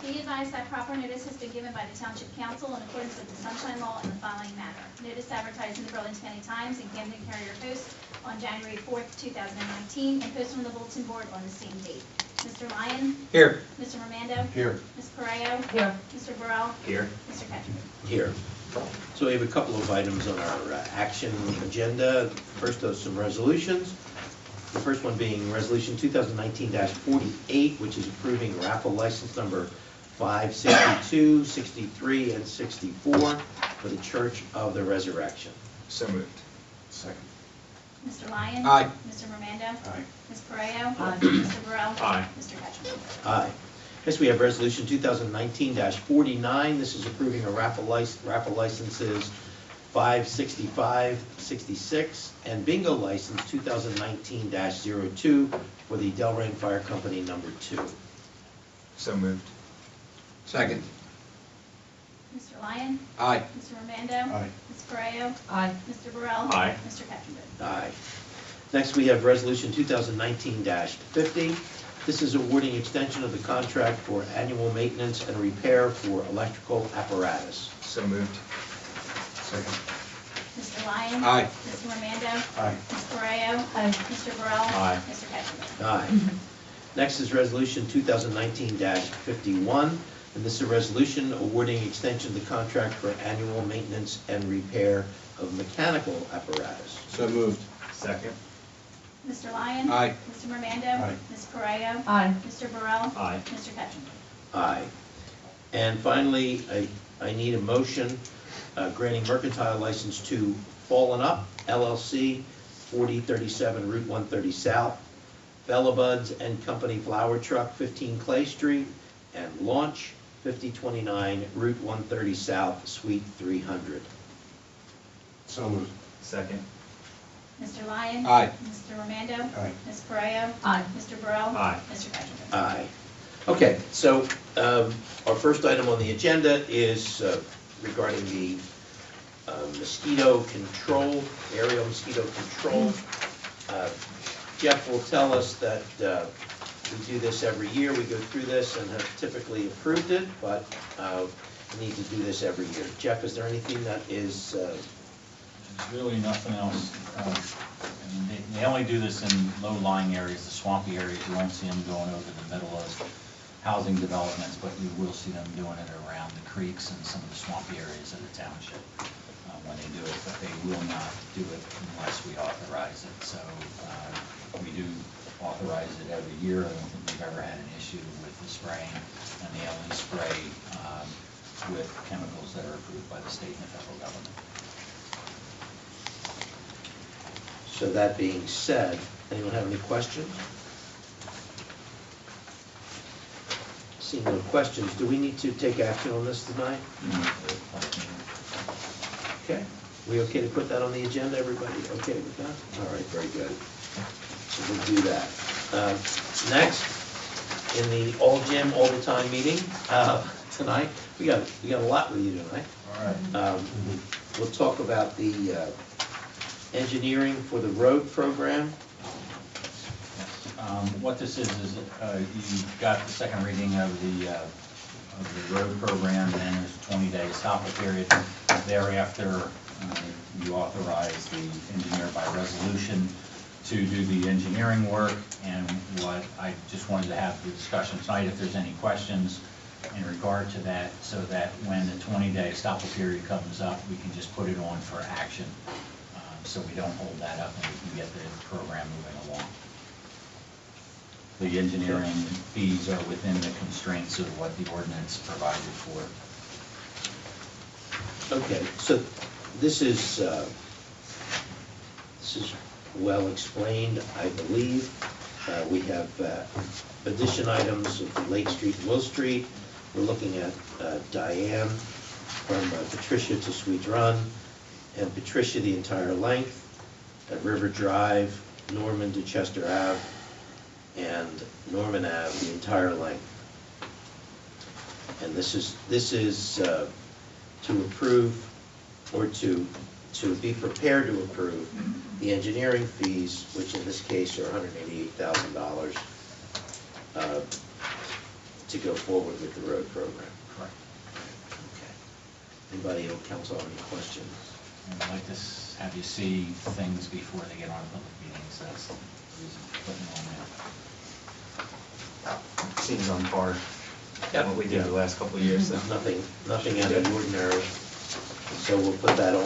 Be advised that proper notice has been given by the Township Council in accordance with the Sunshine Law in the following manner. Notice advertised in the Burlington County Times and Camden Courier Post on January 4th, 2019, and posted on the bulletin board on the same date. Mr. Lyon? Here. Mr. Romando? Here. Ms. Correa? Here. Mr. Burrell? Here. Mr. Ketchum? Here. So we have a couple of items on our action agenda. First, some resolutions. The first one being Resolution 2019-48, which is approving raffle license number 562, 63, and 64 for the Church of the Resurrection. So moved. Second. Mr. Lyon? Aye. Mr. Romando? Aye. Ms. Correa? Aye. Mr. Burrell? Aye. Mr. Ketchum? Aye. Next, we have Resolution 2019-49. This is approving a raffle licenses 565, 66, and bingo license 2019-02 for the Delran Fire Company number 2. So moved. Second. Mr. Lyon? Aye. Mr. Romando? Aye. Ms. Correa? Aye. Mr. Burrell? Aye. Mr. Ketchum? Aye. Next, we have Resolution 2019-50. This is awarding extension of the contract for annual maintenance and repair for electrical apparatus. So moved. Second. Mr. Lyon? Aye. Mr. Romando? Aye. Ms. Correa? Aye. Mr. Burrell? Aye. Mr. Ketchum? Aye. Next is Resolution 2019-51, and this is a resolution awarding extension of the contract for annual maintenance and repair of mechanical apparatus. So moved. Second. Mr. Lyon? Aye. Mr. Romando? Aye. Ms. Correa? Aye. Mr. Burrell? Aye. Mr. Ketchum? Aye. And finally, I need a motion granting mercantile license to Fallen Up LLC, 4037 Route 130 South, Bella Buds and Company Flower Truck, 15 Clay Street, and Launch, 5029 Route 130 South, Suite 300. So moved. Second. Mr. Lyon? Aye. Mr. Romando? Aye. Ms. Correa? Aye. Mr. Burrell? Aye. Mr. Ketchum? Aye. Okay, so our first item on the agenda is regarding the mosquito control, aerial mosquito control. Jeff will tell us that we do this every year. We go through this and have typically approved it, but we need to do this every year. Jeff, is there anything that is... There's really nothing else. I mean, they only do this in low-lying areas, the swampy areas. You won't see them going over the middle of housing developments, but you will see them doing it around the creeks and some of the swampy areas of the township when they do it, but they will not do it unless we authorize it. So we do authorize it every year. I don't think we've ever had an issue with the spraying, and they only spray with chemicals that are approved by the state and the federal government. So that being said, anyone have any questions? Seeing no questions, do we need to take action on this tonight? Okay. We okay to put that on the agenda, everybody? Okay with that? All right, very good. So we'll do that. Next, in the all gym, all the time meeting tonight, we got a lot with you tonight. All right. We'll talk about the engineering for the road program. What this is you got the second reading of the road program, and then there's a 20-day stop-up period. Thereafter, you authorize the engineer by resolution to do the engineering work, and what I just wanted to have the discussion tonight, if there's any questions in regard to that, so that when the 20-day stop-up period comes up, we can just put it on for action, so we don't hold that up and we can get the program moving along. The engineering fees are within the constraints of what the ordinance provided for. Okay, so this is well explained, I believe. We have addition items of Lake Street and Will Street. We're looking at Diane from Patricia to Sweet Run, and Patricia the entire length, at River Drive, Norman to Chester Ave, and Norman Ave the entire length. And this is to approve, or to be prepared to approve the engineering fees, which in this case are $188,000. to go forward with the road program. Correct. Okay. Anybody on council have any questions? And I'd like to have you see things before they get on public meetings, that's the reason for putting them on there. Seems on par Yep. what we did the last couple of years, so. Nothing out of the ordinary. So we'll put that on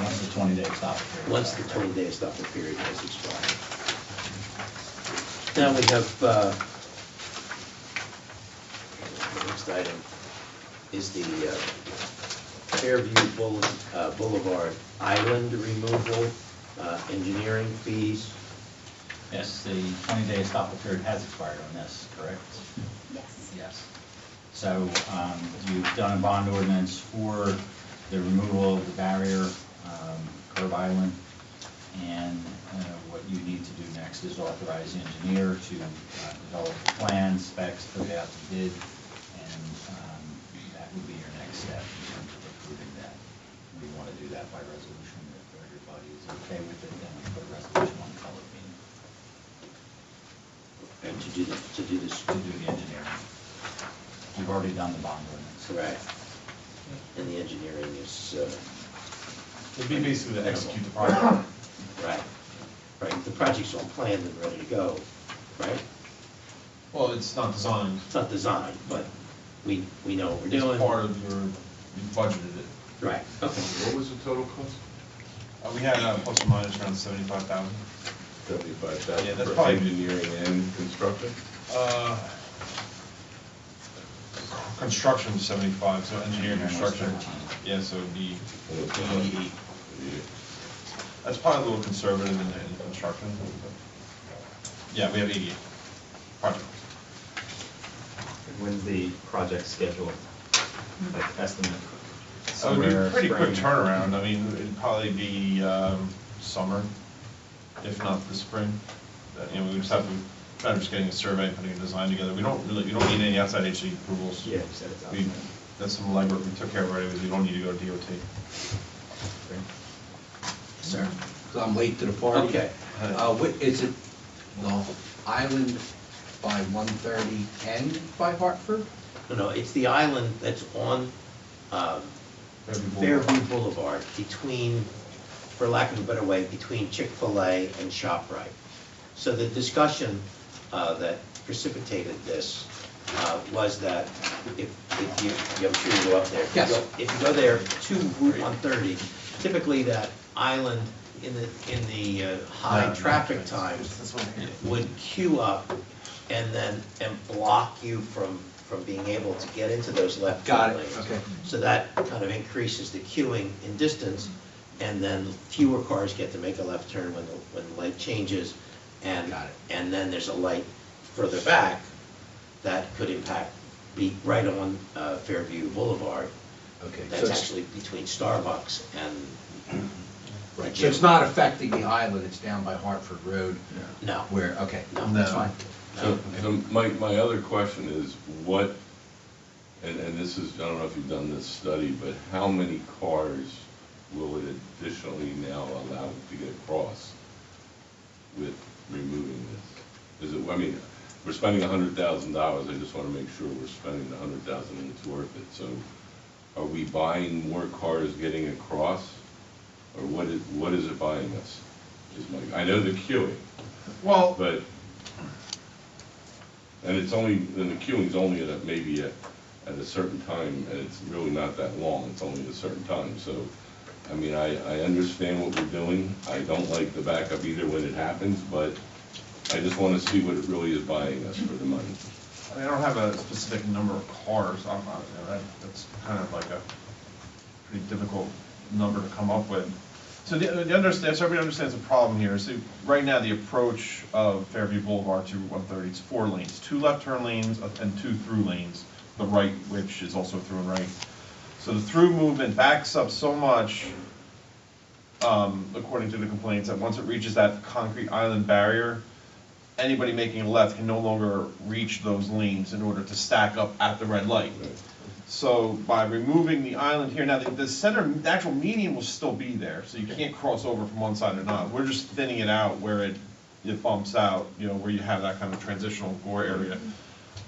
Once the 20-day stop period. once the 20-day stopping period has expired. Now we have, the next item is the Fairview Boulevard Island removal, engineering fees. Yes, the 20-day stop period has expired on this, correct? Yes. Yes. So you've done a bond ordinance for the removal of the barrier, curb island, and what you need to do next is authorize the engineer to develop plans, specs, put it out to bid, and that would be your next step in terms of approving that. We want to do that by resolution. If everybody is okay with it, then we put a resolution on the public meeting And to do this, to do the engineering. We've already done the bond ordinance. correct. And the engineering is, It'd be basically to execute the project. right. The project's all planned and ready to go, right? Well, it's not designed. It's not designed, but we know what we're It's doing. part of you budgeted it. Right, okay. What was the total cost? We had plus or minus around 75,000. 75,000 Yeah, that's for probably- engineering and construction? Construction was 75, so engineering Engineering was construction. 13. Yeah, so it'd be Okay. 88. That's probably a little conservative in construction. But yeah, we have 88 projects. When's the project scheduled, like estimate? So it'd be Somewhere a pretty quick spring? turnaround. I mean, it'd probably be summer, if not the spring. You know, we just have to, try just getting a survey, putting a design together. You don't need any outside agency approvals. Yeah, you said it's out. That's some legwork we took care of already, we don't need to go to DOT. Spring. Sir. Because I'm late to the party. Okay. What, is it the island by 130 end by Hartford? No, it's the island that's on Fairview Boulevard between, for lack of a better way, between Chick-fil-A and ShopRite. So the discussion that precipitated this was that if you, I'm sure you go up there. Yes. If you go there to Route 130, typically that island in the high traffic times would queue up and block you from being able to get into those left turn Got it, lanes. okay. So that kind of increases the queuing in distance, and then fewer cars get to make a left turn when the light changes. And, Got it. and then there's a light further back that could be right on Fairview Boulevard. Okay. That's actually between Starbucks and. Right, so it's not affecting the island, it's down by Hartford Road No. where, okay, No. that's fine. So my other question is what, and this is, I don't know if you've done this study, but how many cars will it additionally now allow to get across with removing this? Is it, I mean, we're spending $100,000, I just want to make sure we're spending the $100,000 and it's worth it. So are we buying more cars getting across? Or what is it buying us? I know the queuing, Well, but, and it's only, and the queuing's only at maybe at a certain time, and it's really not that long, it's only a certain time, so, I mean, I understand what we're doing, I don't like the backup either when it happens, but I just wanna see what it really is buying us for the money. I don't have a specific number of cars. That's kind of like a pretty difficult number to come up with. So so everybody understands the problem here. So right now, the approach of Fairview Boulevard to 130, it's 4 lanes, 2 left turn lanes and 2 through lanes, the right, which is also through and right. So the through movement backs up so much, according to the complaints, that once it reaches that concrete island barrier, anybody making a left can no longer reach those lanes in order to stack up at the red light. So by removing the island here, now the center, the actual median will still be there, so you can't cross over from one side or not. We're just thinning it out where it bumps out, you know, where you have that kind of transitional gore area.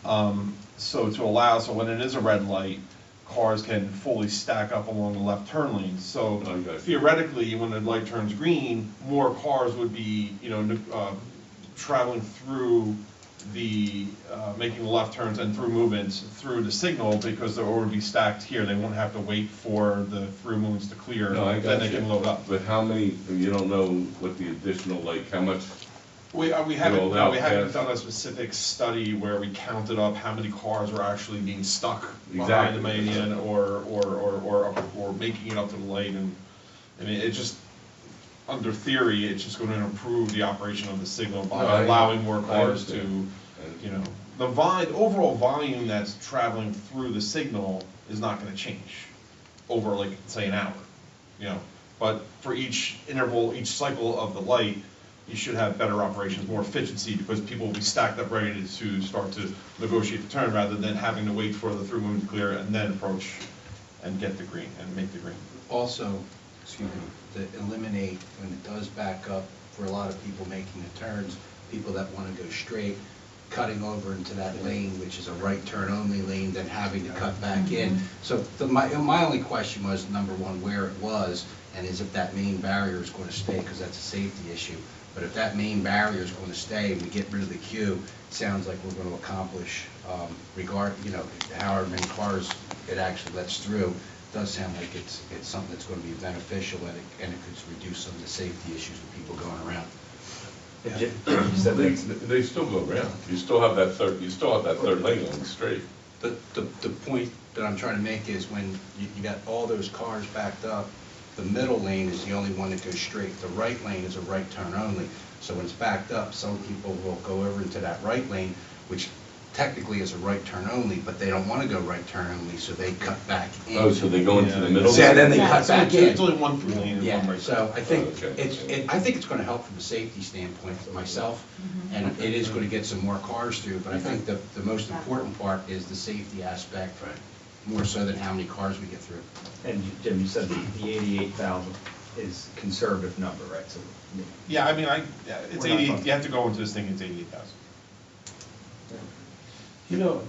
So to allow, so when it is a red light, cars can fully stack up along the left turn lanes. So Oh, okay. theoretically, when the light turns green, more cars would be, traveling through making the left turns and through movements through the signal, because they'll already be stacked here. They won't have to wait for the through movements to clear, No, I then got they you. can load up. But how many, you don't know what the additional, like, how much, We You'll haven't, allow we haven't cars. done a specific study where we counted up how many cars were actually being stuck behind Exactly. the median or making it up to the light. And, I mean, it just, under theory, it's just gonna improve the operation of the signal No, by allowing more I cars to, understand. the overall volume that's traveling through the signal is not gonna change over, like, say, an hour, But for each interval, each cycle of the light, you should have better operations, more efficiency, because people will be stacked up ready to start to negotiate the turn, rather than having to wait for the through movement to clear and then approach and get the green and make the green. Also, excuse me, to eliminate when it does back up for a lot of people making the turns, people that want to go straight, cutting over into that lane, which is a right turn only lane, then having to cut back in. So my only question was, number one, where it was, and is if that main barrier is going to stay, because that's a safety issue. But if that main barrier is going to stay and we get rid of the queue, it sounds like we're going to accomplish, however many cars it actually lets through. It does sound like it's something that's going to be beneficial, and it could reduce some of the safety issues with people going around. They still go around. You still have that third lane going straight. The point that I'm trying to make is when you got all those cars backed up, the middle lane is the only one that goes straight. The right lane is a right turn only. So when it's backed up, some people will go over into that right lane, which technically is a right turn only, but they don't want to go right turn only, so they cut back in. Oh, so they go into the middle? Yeah, then they Yeah. cut back in. It's only one through lane and Yeah, one right. so I think Okay. I think it's going to help from a safety standpoint for myself, and it is going to get some more cars through, but I think the most important part is the safety aspect, more so than how many cars we get through. And Jim, you said the 88,000 is conservative number, right? So, Yeah, I mean, it's We're not 88, talking- you have to go into this thing, it's 88,000.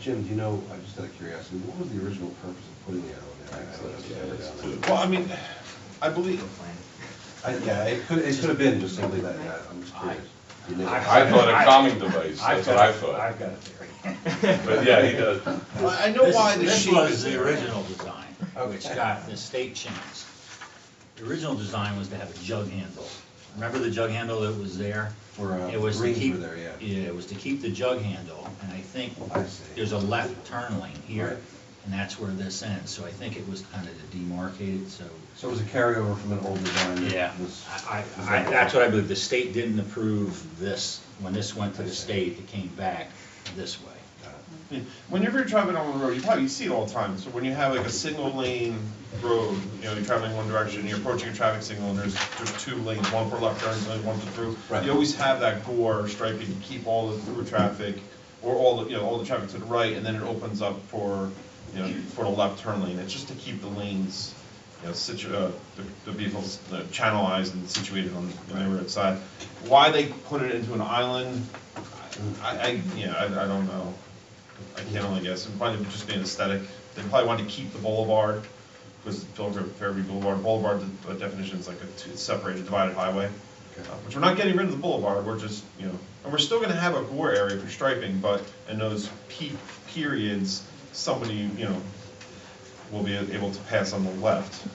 Jim, just out of curiosity, what was the original purpose of putting the arrow in there? I don't know if you've ever done that. Well, I mean, I believe, Yeah, it could have been just simply that, I'm just curious. You know. I thought a calming device, that's what I thought. I've got a theory. But yeah, he does. I know why the This shape was is the there. original design, which Okay. got the state changed. The original design was to have a jug handle. Remember the jug handle that was there? For, It was to rings keep, were there, yeah. yeah, it was to keep the jug handle, and I think I see. there's a left turn lane here, Right. and that's where this ends, so I think it was kind of to demarcate it, so. So it was a carryover from an old design? that Yeah, was- that's what I believe, the state didn't approve this, when this went to the state, it came back this way. I mean, whenever you're driving on the road, you see it all the time. So when you have like a single lane road, you're traveling one direction, you're approaching a traffic signal, and there's 2 lanes, one for left turns and one for through. Right. You always have that gore striping to keep all the through traffic, or all the traffic to the right, and then it opens up for, for the left turn lane. It's just to keep the lanes, the vehicles channelized and situated on the neighborhood side. Why they put it into an island, I don't know. I can't only guess. It might have just been aesthetic. They probably wanted to keep the boulevard, because Fairview Boulevard, the definition is like a separated, divided highway. Which we're not getting rid of the boulevard, we're just, and we're still gonna have a gore area for striping, but in those peak periods, somebody, will be able to pass on the left.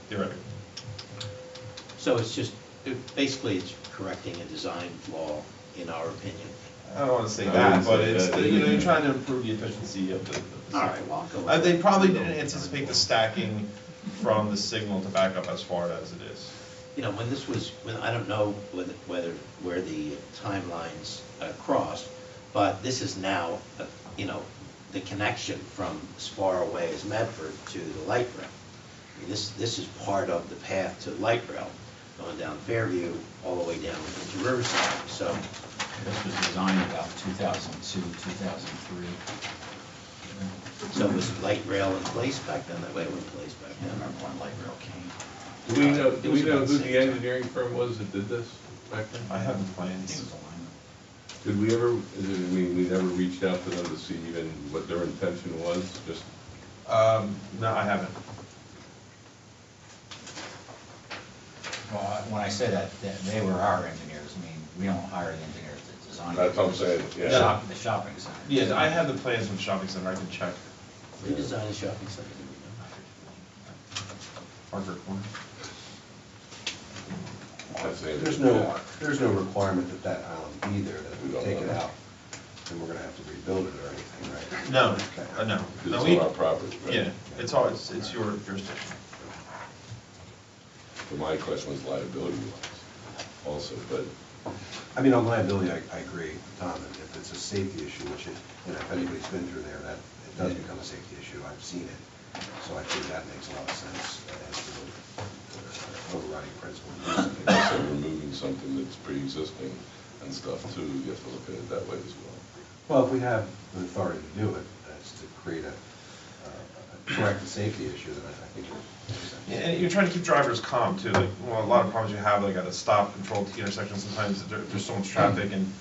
Theoretically. So it's just, basically it's correcting a design flaw, in our opinion. I don't wanna say I that, wouldn't but say it's, that. you're trying to improve the efficiency of the. All right, well, I'll go with They that. probably didn't anticipate the stacking from the signal to back up as far as it is. When this was, I don't know where the timelines crossed, but this is now, the connection from as far away as Medford to the light rail. I mean, this is part of the path to light rail, going down Fairview all the way down into Riverside, so. This was designed about 2002, 2003. So was light rail in place back then? That way it was in place back I then. remember when light rail came. Do we know who the engineering firm was that did this back then? I have the I think it plans. was alignment. Did we ever, we never reached out to them to see even what their intention was, just, No, I haven't. Well, when I say that, they were our engineers, I mean, we don't hire the engineers to design. that's what I'm saying, The yeah. the shopping center. Yeah, I have the plans for the shopping center, I can check. Who designed the shopping center? Harvard Corner. That's the- There's no requirement that that island be there, that we take it out, and we're gonna have to rebuild it or anything, right? No, Okay. no. It's No, on we- our property, right? Yeah, it's all, it's your jurisdiction. But my question was liability wise also, but I mean, on liability, I agree, Tom, and if it's a safety issue, which it, if anybody's been through there, that, it does become a safety issue, I've seen it. So I think that makes a lot of sense as to the overriding principle. also removing something that's pre-existing and stuff too, you have to look at it that way as well. Well, if we have the authority to do it, that's to create a correct safety issue, then I think it makes sense. Yeah, and you're trying to keep drivers calm too, like, well, a lot of problems you have, like at a stop control T intersection, sometimes there's so much traffic and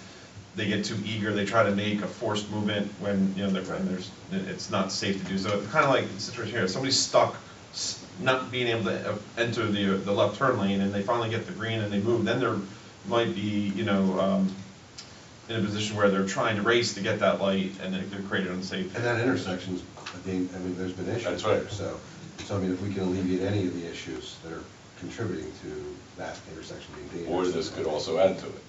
they get too eager, they try to make a forced movement when, you know, it's not safe to do so. It's kind of like the situation here, somebody's stuck, not being able to enter the left turn lane, and they finally get the green and they move, then there might be, you know, in a position where they're trying to race to get that light, and they're created unsafe. And that intersection's, I mean, there's been issues That's right. there, so I mean, if we can alleviate any of the issues that are contributing to that intersection being Or dangerous. this could also add to it.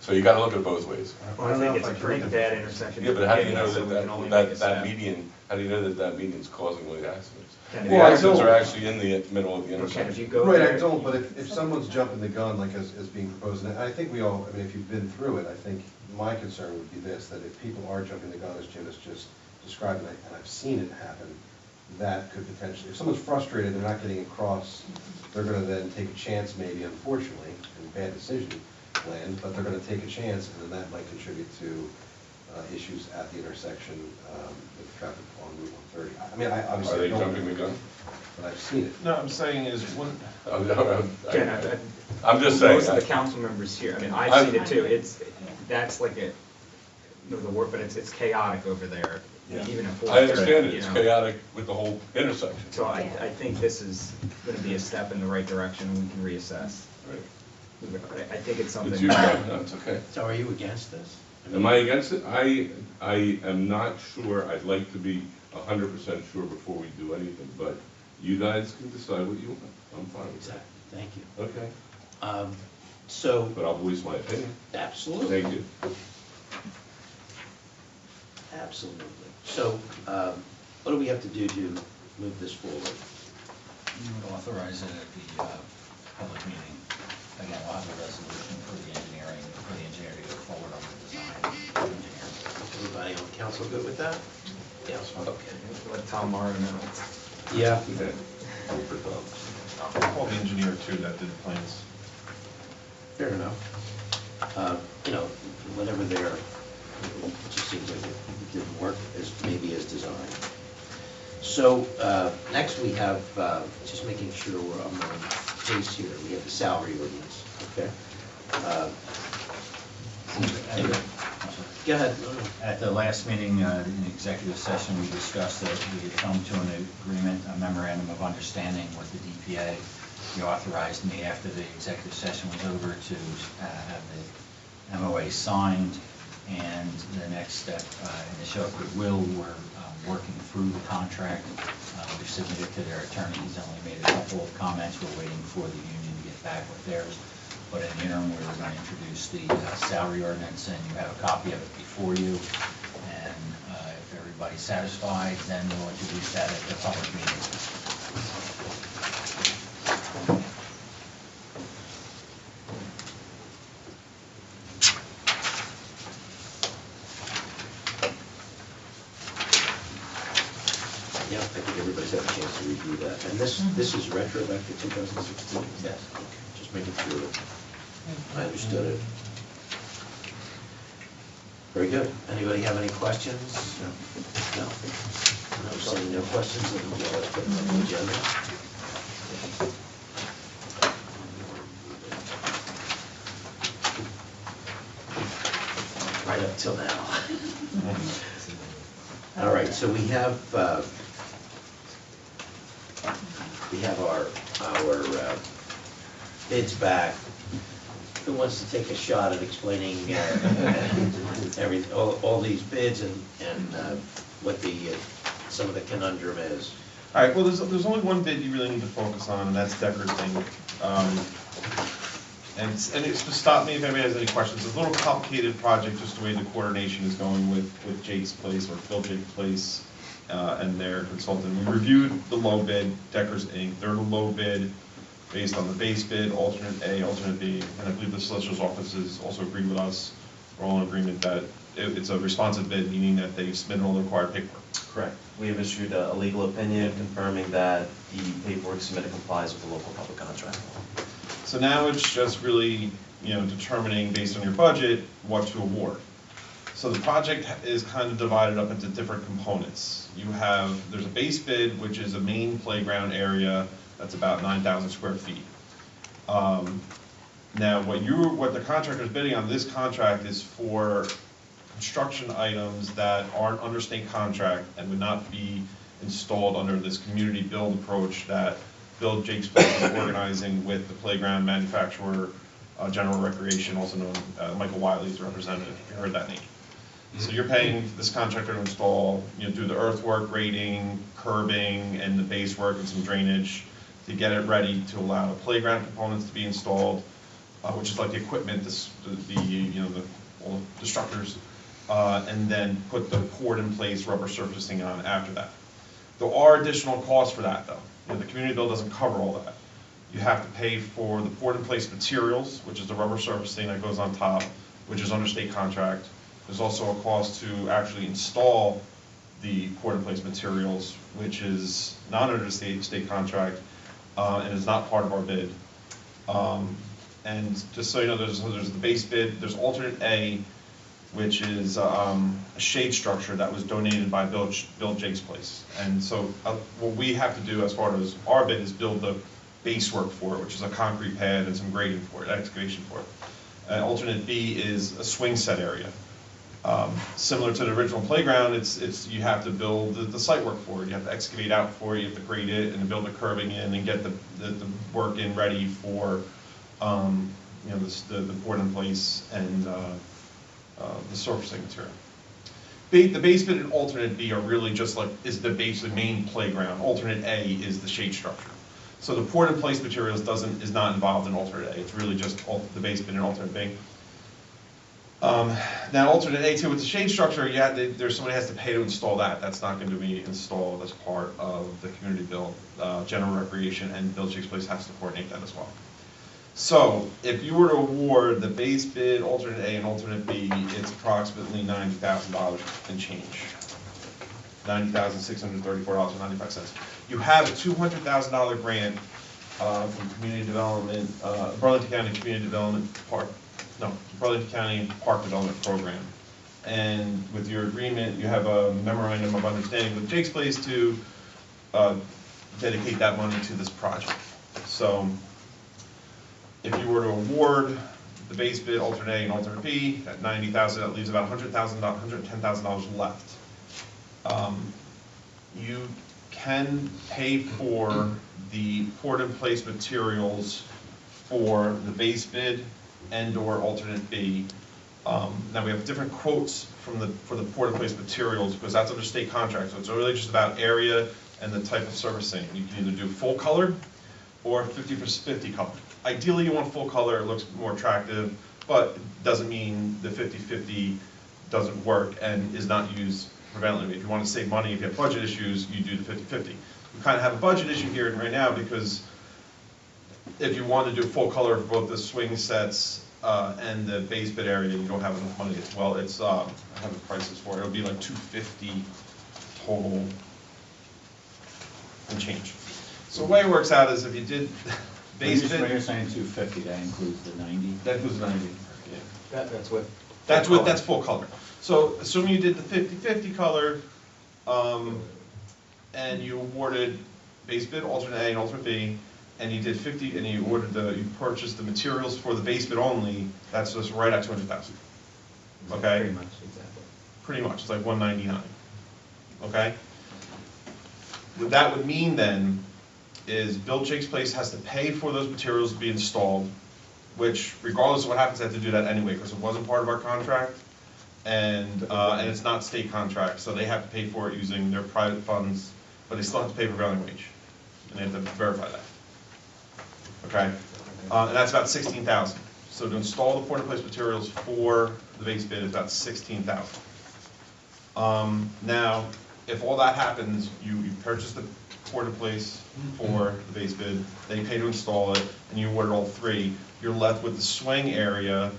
So you gotta look at it both ways. Well, I think it's a pretty bad intersection. Yeah, but how do you know so we can only make a that step. median, how do you know that median's causing the accidents? And if The you- accidents are actually in the middle of the Okay, if intersection. you go Right, there. I don't, but if someone's jumping the gun, like as being proposed, and I think we all, I mean, if you've been through it, I think my concern would be this, that if people are jumping the gun, as Jim has just described, and I've seen it happen, that could potentially, if someone's frustrated, they're not getting across, they're gonna then take a chance, maybe unfortunately, and bad decision land, but they're gonna take a chance, and then that might contribute to issues at the intersection with traffic on Route 130. I mean, I obviously Are they don't, jumping the gun? but I've seen it. No, I'm saying is, when, Ken, I'm just saying. Most of the council members here, I mean, I've seen it too, that's like a, no, the word, but it's chaotic over there, Yeah. even if. I understand it, you it's know. chaotic with the whole intersection. So I think this is gonna be a step in the right direction, and we can reassess. Right. I think it's something. It's you, no, it's okay. So are you against this? Am I against it? I am not sure, I'd like to be 100% sure before we do anything, but you guys can decide what you want. I'm fine with that. Exactly, thank you. Okay, So, but I'll voice my opinion. absolutely. Thank you. Absolutely. So, what do we have to do to move this forward? You would authorize it at the public meeting. Again, we'll have a resolution for the engineer to go forward on the design engineering. Everybody on council good with that? Yes, okay. Let Tom Morrow know. Yeah. Okay. For Tom. I'll call the engineer too that did the plans. Fair enough. You know, whenever there, it just seems like it didn't work as, maybe as designed. So, next we have, just making sure we're on pace here, we have the salary ordinance, okay? Anyway, go ahead. At the last meeting, in executive session, we discussed that we had come to an agreement, a memorandum of understanding with the DPA. You authorized me after the executive session was over to have the MOA signed, and the next step in the show of goodwill, we're working through the contract. We've submitted to their attorney, he's only made a couple of comments, we're waiting for the union to get back with theirs. But in the interim, we were going to introduce the salary ordinance, and you have a copy of it before you. And if everybody's satisfied, then we'll introduce that at the public meeting. Yeah, I think everybody's had a chance to review that. And this is retro back to 2016? Yes. Okay, just making sure that I understood it. Very good. Anybody have any questions? No? No, seeing no questions, then let's put it on the agenda. right up till now. All right, so we have our bids back. Who wants to take a shot at explaining all these bids and what some of the conundrum is? All right, well, there's only one bid you really need to focus on, and that's Decker's Inc. And it's to stop me if anybody has any questions. It's a little complicated project, just the way the coordination is going with Jake's Place, or Phil Jake's Place, and their consultant. We reviewed the low bid, Decker's Inc. They're the low bid based on the base bid, alternate A, alternate B, and I believe the solicitor's offices also agreed with us. We're all in agreement that it's a responsive bid, meaning that they've submitted all the required paperwork. Correct. We have issued a legal opinion confirming that the paperwork submitted complies with the local public contract law. So now it's just really, determining based on your budget, what to award. So the project is kind of divided up into different components. There's a base bid, which is a main playground area that's about 9,000 square feet. Now, what the contractor is bidding on this contract is for construction items that aren't under state contract and would not be installed under this community build approach that Bill Jake's Place is organizing with the playground manufacturer, General Recreation, also known, Michael Wiley is the representative, you heard that name. So you're paying this contractor to install, do the earthwork, grading, curbing, and the base work and some drainage to get it ready to allow the playground components to be installed, which is like the equipment, all the structures, and then put the poured in place rubber surfacing on after that. There are additional costs for that though. The community bill doesn't cover all that. You have to pay for the poured in place materials, which is the rubber surfacing that goes on top, which is under state contract. There's also a cost to actually install the poured in place materials, which is not under the state contract, and is not part of our bid. And just so you know, there's the base bid, there's alternate A, which is a shade structure that was donated by Bill Jake's Place. And so what we have to do as far as our bid is build the base work for it, which is a concrete pad and some grading for it, excavation for it. Alternate B is a swing set area. Similar to the original playground, you have to build the site work for it. You have to excavate out for it, you have to grade it and build the curbing in and get the work in ready for the poured in place and the surfacing material. The base bid and alternate B are really just is the main playground. Alternate A is the shade structure. So the poured in place materials is not involved in alternate A. It's really just the base bid and alternate B. Now alternate A too with the shade structure, somebody has to pay to install that. That's not going to be installed as part of the community build. General Recreation and Bill Jake's Place has to coordinate that as well. So if you were to award the base bid, alternate A and alternate B, it's approximately $90,000 and change. $90,634.95. You have a $200,000 grant from Community Development, Burlington County Community Development Burlington County Park Development Program. And with your agreement, you have a memorandum of understanding with Jake's Place to dedicate that money to this project. So if you were to award the base bid, alternate A and alternate B at $90,000, that leaves about $110,000 left. You can pay for the poured in place materials for the base bid and/or alternate B. Now we have different quotes for the poured in place materials because that's under state contract, so it's really just about area and the type of servicing. You can either do full color or 50/50 color. Ideally you want full color, it looks more attractive, but doesn't mean the 50/50 doesn't work and is not used preventively. If you want to save money, if you have budget issues, you do the 50/50. We kind of have a budget issue here right now because if you want to do full color for both the swing sets and the base bid area, you don't have enough money. Well, I have the prices for it. It'll be like $250 total and change. So the way it works out is if you did base bid. When you're saying 250, that includes the 90? That includes 90. Yeah. That's full color. So assuming you did the 50/50 color, and you awarded base bid, alternate A and alternate B, and you did 50, and you purchased the materials for the base bid only, that's just right at $200,000. Okay. Pretty much, exactly. Pretty much, it's like 199, okay? What that would mean then is Bill Jake's Place has to pay for those materials to be installed, which regardless of what happens, they have to do that anyway, because it wasn't part of our contract, and it's not state contract, so they have to pay for it using their private funds, but they still have to pay prevailing wage, and they have to verify that. Okay? And that's about 16,000. So to install the port-in-place materials for the base bid is about 16,000. Now, if all that happens, you purchase the port-in-place for the base bid, they pay to install it, and you order all three, you're left with the swing area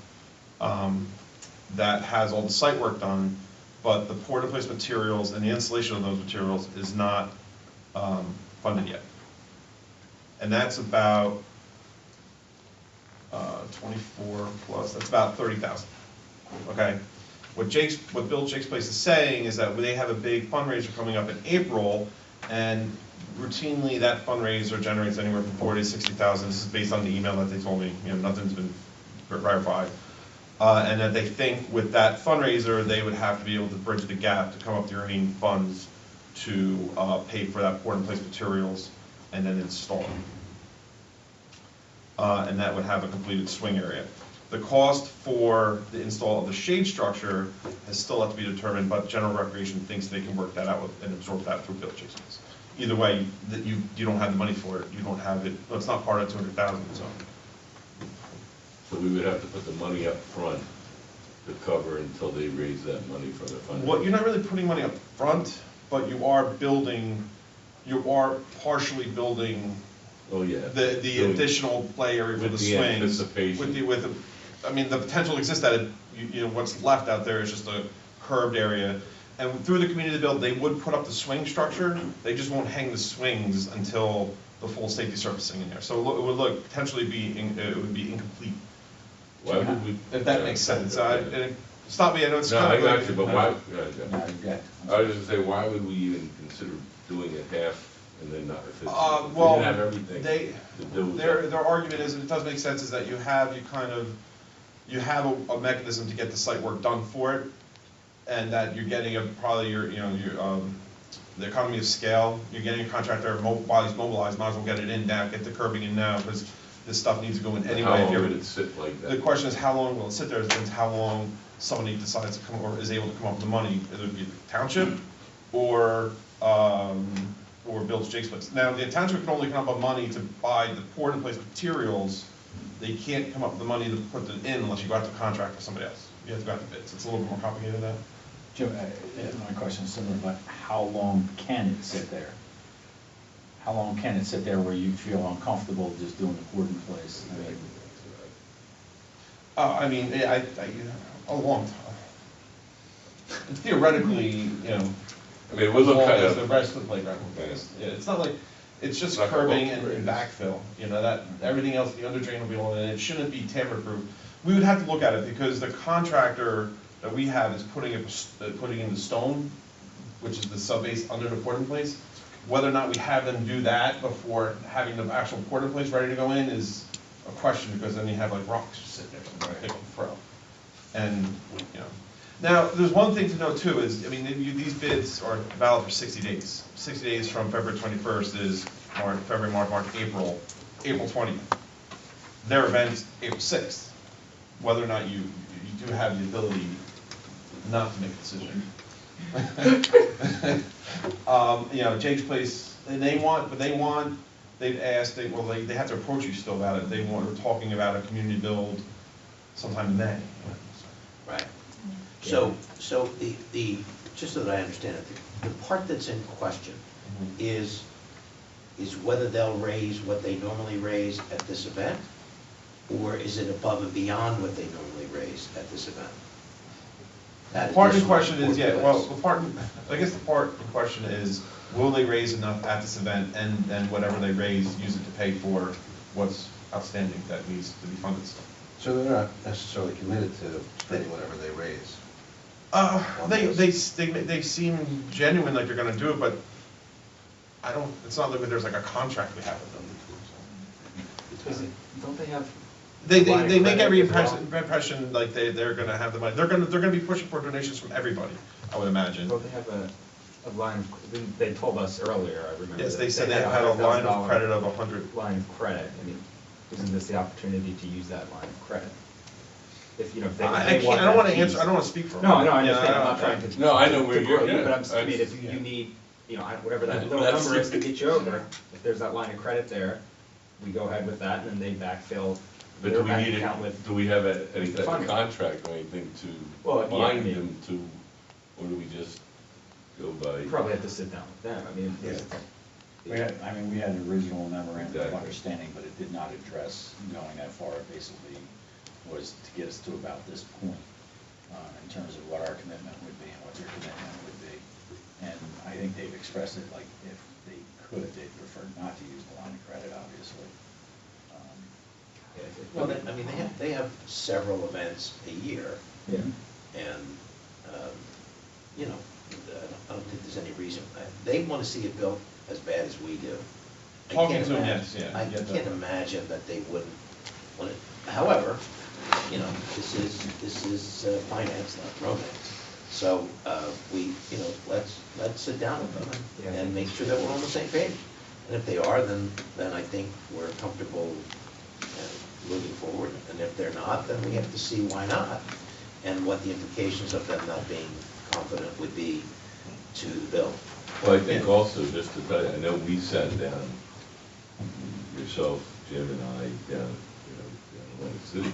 that has all the site work done, but the port-in-place materials and the installation of those materials is not funded yet. And that's about 24 plus, that's about 30,000, okay? What Bill Jake's Place is saying is that they have a big fundraiser coming up in April, and routinely that fundraiser generates anywhere from 40 to 60,000. This is based on the email that they told me, nothing's been verified. And that they think with that fundraiser, they would have to be able to bridge the gap to come up with the remaining funds to pay for that port-in-place materials and then install them. And that would have a completed swing area. The cost for the install of the shade structure has still have to be determined, but General Recreation thinks they can work that out with, and absorb that through Bill Jake's Place. Either way, that you don't have the money for it. You don't have it. Well, it's not part of 200,000. So we would have to put the money up front to cover until they raise that money for their fundraiser. Well, you're not really putting money up front, but you are building. You are partially building. Oh yeah. The additional play area for the swings. I mean, the potential exists that what's left out there is just a curved area. And through the community build, they would put up the swing structure. They just won't hang the swings until the full safety surfacing in there. So it would potentially be incomplete. Why would we? If that makes sense. Stop me. I know it's No, kind I of got you, but why? I was No, just gonna say, why would we even consider doing it half and then not? If it's, if we well, didn't have everything to do. their argument is, and it does make sense, is that you have a mechanism to get the site work done for it, and that you're getting the economy of scale. You're getting a contractor while he's mobilized, might as well get it in now, get the curbing in now, because this stuff needs to go in anyway. How long would it sit like that? The question is, how long will it sit there? It depends how long somebody decides to come or is able to come up with the money. It would be the township or Bill Jake's Place. Now, the township can only come up with money to buy the port-in-place materials. They can't come up with the money to put it in unless you go out to contract with somebody else. You have to go out to bids. It's a little bit more complicated than that. Jim, my question is similar, but how long can it sit there? How long can it sit there where you feel uncomfortable just doing the port-in-place? I mean, a long time. Theoretically, I mean, it would look as long kind as the of. rest of the playground. Yeah, it's not like, it's just Like a curbing boat and race. backfill, that, everything else, the under drain will be on, and it shouldn't be tamper-proof. We would have to look at it, because the contractor that we have is putting in the stone, which is the sub-base under the port-in-place. Whether or not we have them do that before having the actual port-in-place ready to go in is a question, because then you have like rocks just sitting there, somewhere, pick and throw. And, Now, there's one thing to know too, is, these bids are valid for 60 days. 60 days from February 21st is February, March, April 20th. Their event's April 6th. Whether or not you do have the ability not to make a decision. Jake's Place, they've asked, they have to approach you still about it. We're talking about a community build sometime in May. Right. So just so that I understand it, the part that's in question is whether they'll raise what they normally raise at this event, or is it above and beyond what they normally raise at this event? Part of the question is, I guess the part in question is, will they raise enough at this event, and then whatever they raise, use it to pay for what's outstanding that needs to be funded still? So they're not necessarily committed to spending whatever they raise? They seem genuine, like they're gonna do it, but it's not like there's like a contract we have with them. Don't they have They make every impression like they're gonna have the money. They're gonna be pushing for donations from everybody, I would imagine. Well, they have a line, they told us earlier, I remember. Yes, that they said they had a line of $100,000 credit of 100. Line of credit, I mean, isn't this the opportunity to use that line of credit? If, you know, if they I want don't wanna that answer, piece. I don't wanna speak for them. No, I understand, Yeah, I'm not trying to. No, I know where to you're grow you, getting. But I'm just, I mean, if Yeah. you need, you know, whatever that little That's- number is to get you over, if there's that line of credit there, we go ahead with that, and then they backfill But their do we bank need, account with. do we have any type of funding. contract or anything Well, to yeah, I bind mean- them to, or do we just go by? You probably have to sit down with them, I mean. We had an original memorandum of Exactly. understanding, but it did not address going that far. It basically was to get us to about this point, in terms of what our commitment would be and what their commitment would be. And I think they've expressed it like if they could, they'd prefer not to use the line of credit, obviously. Well, I mean, they have several events a year, Yeah. and, you know, I don't think there's any reason, they want to see it built as bad as we do. I Talking can't to them, imagine- yes, yeah, I I get that. can't imagine that they wouldn't want it, however, you know, this is finance, not romance. So, you know, let's sit down with them Yeah. and make sure that we're on the same page. And if they are, then I think we're comfortable moving forward. And if they're not, then we have to see why not, and what the implications of them not being confident would be to the bill. Well, I think also, just to tell you, I know we sat down, yourself, Jim and I, down in Atlantic City,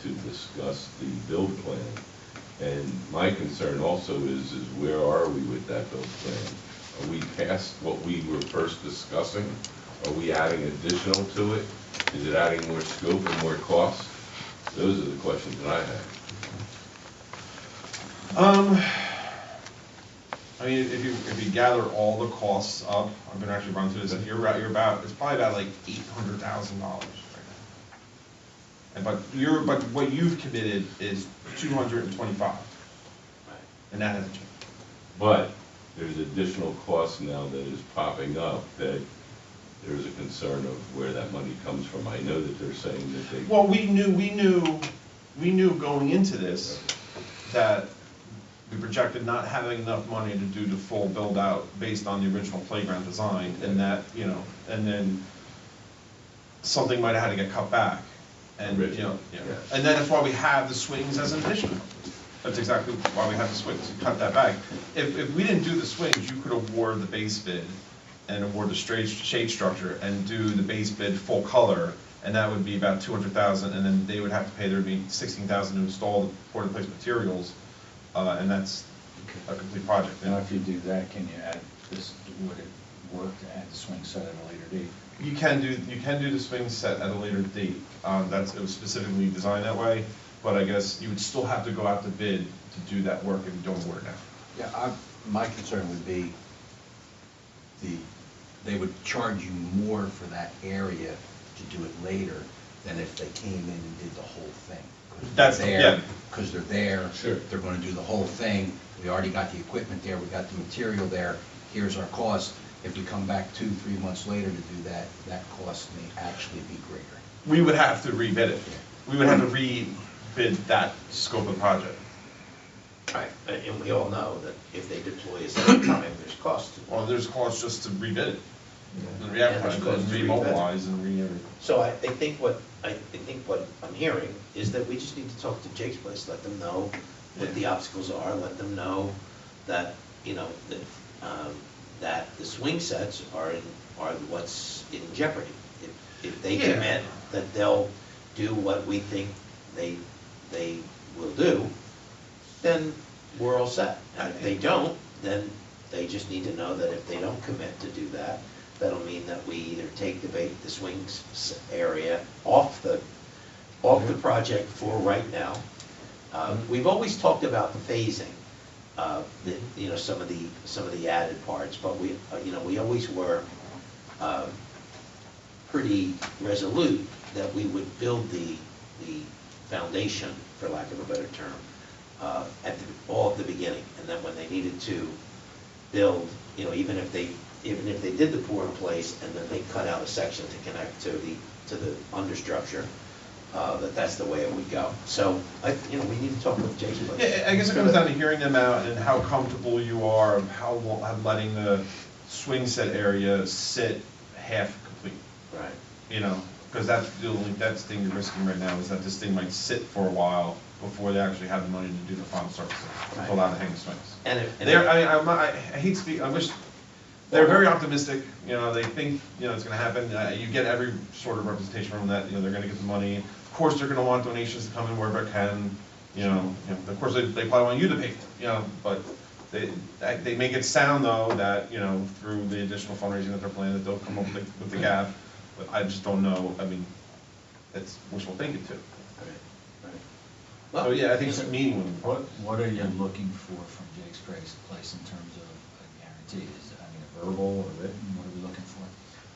to discuss the build plan. And my concern also is where are we with that build plan? Are we past what we were first discussing? Are we adding additional to it? Is it adding more scope and more cost? Those are the questions that I have. I mean, if you gather all the costs up, I'm gonna actually run through this, you're about, it's probably about like $800,000 right now. But what you've committed is 225, and that hasn't changed. But there's additional costs now that is popping up that there's a concern of where that money comes from. I know that they're saying that they. Well, we knew going into this that we projected not having enough money to do the full build out based on the original playground design, and that, you know, and then something might have had to get cut back. And, you know, Yeah. and then that's why we have the swings as an addition. That's exactly why we have the swings, to cut that back. If we didn't do the swings, you could award the base bid and award the shade structure and do the base bid full color, and that would be about 200,000, and then they would have to pay, there'd be 16,000 to install the poured-in-place materials, and that's a complete project. Now, if you do that, can you add this, would it work to add the swing set at a later date? You can do the swing set at a later date. It was specifically designed that way, but I guess you would still have to go out to bid to do that work if you don't award it now. Yeah, my concern would be they would charge you more for that area to do it later than if they came in and did the whole thing. Yeah. Because they're there. Sure. They're gonna do the whole thing. We already got the equipment there, we got the material there, here's our cost. If we come back 2-3 months later to do that, that cost may actually be greater. We would have to rebid it. We would have to rebid that scope of project. Right, and we all know that if they deploy a second time, there's cost to it. Well, there's cost just to rebid it, and And re-advertise it, there's and cost to rebid it. remobilize and re-everything. So I think what I'm hearing is that we just need to talk to Jake's Place, let them know what the obstacles are, let them know that, you know, that the swing sets are what's in jeopardy. If they Yeah. commit that they'll do what we think they will do, then we're all set. And if they don't, then they just need to know that if they don't commit to do that, that'll mean that we either take the swings area off the project for right now. We've always talked about the phasing, you know, some of the added parts, but we always were pretty resolute that we would build the foundation, for lack of a better term, all at the beginning, and then when they needed to build, you know, even if they did the pour in place and then they cut out a section to connect to the understructure, that's the way it would go. So, we need to talk with Jason. Yeah, I guess it comes down to hearing them out and how comfortable you are of how long, of letting the swing set area sit half complete. Right. You know, because that's the thing you're risking right now, is that this thing might sit for a while before they actually have the money to do the final services, Right. to allow the hang swings. And I hate to speak, I wish, they're very optimistic, you know, they think, you know, it's gonna happen. You get every sort of representation from that, you know, they're gonna get the money. Of course, they're gonna want donations to come in wherever it can, you know, of course, they probably want you to pay, you know, but they make it sound though that, you know, through the additional fundraising that they're planning, that they'll come up with the gap, but I just don't know, I mean, it's wishful thinking too. Well, So, yeah, I think it's a meeting with them. What are you looking for from Jake's Place in terms of a guarantee? Is it, I mean, a verbal or written, what are we looking for?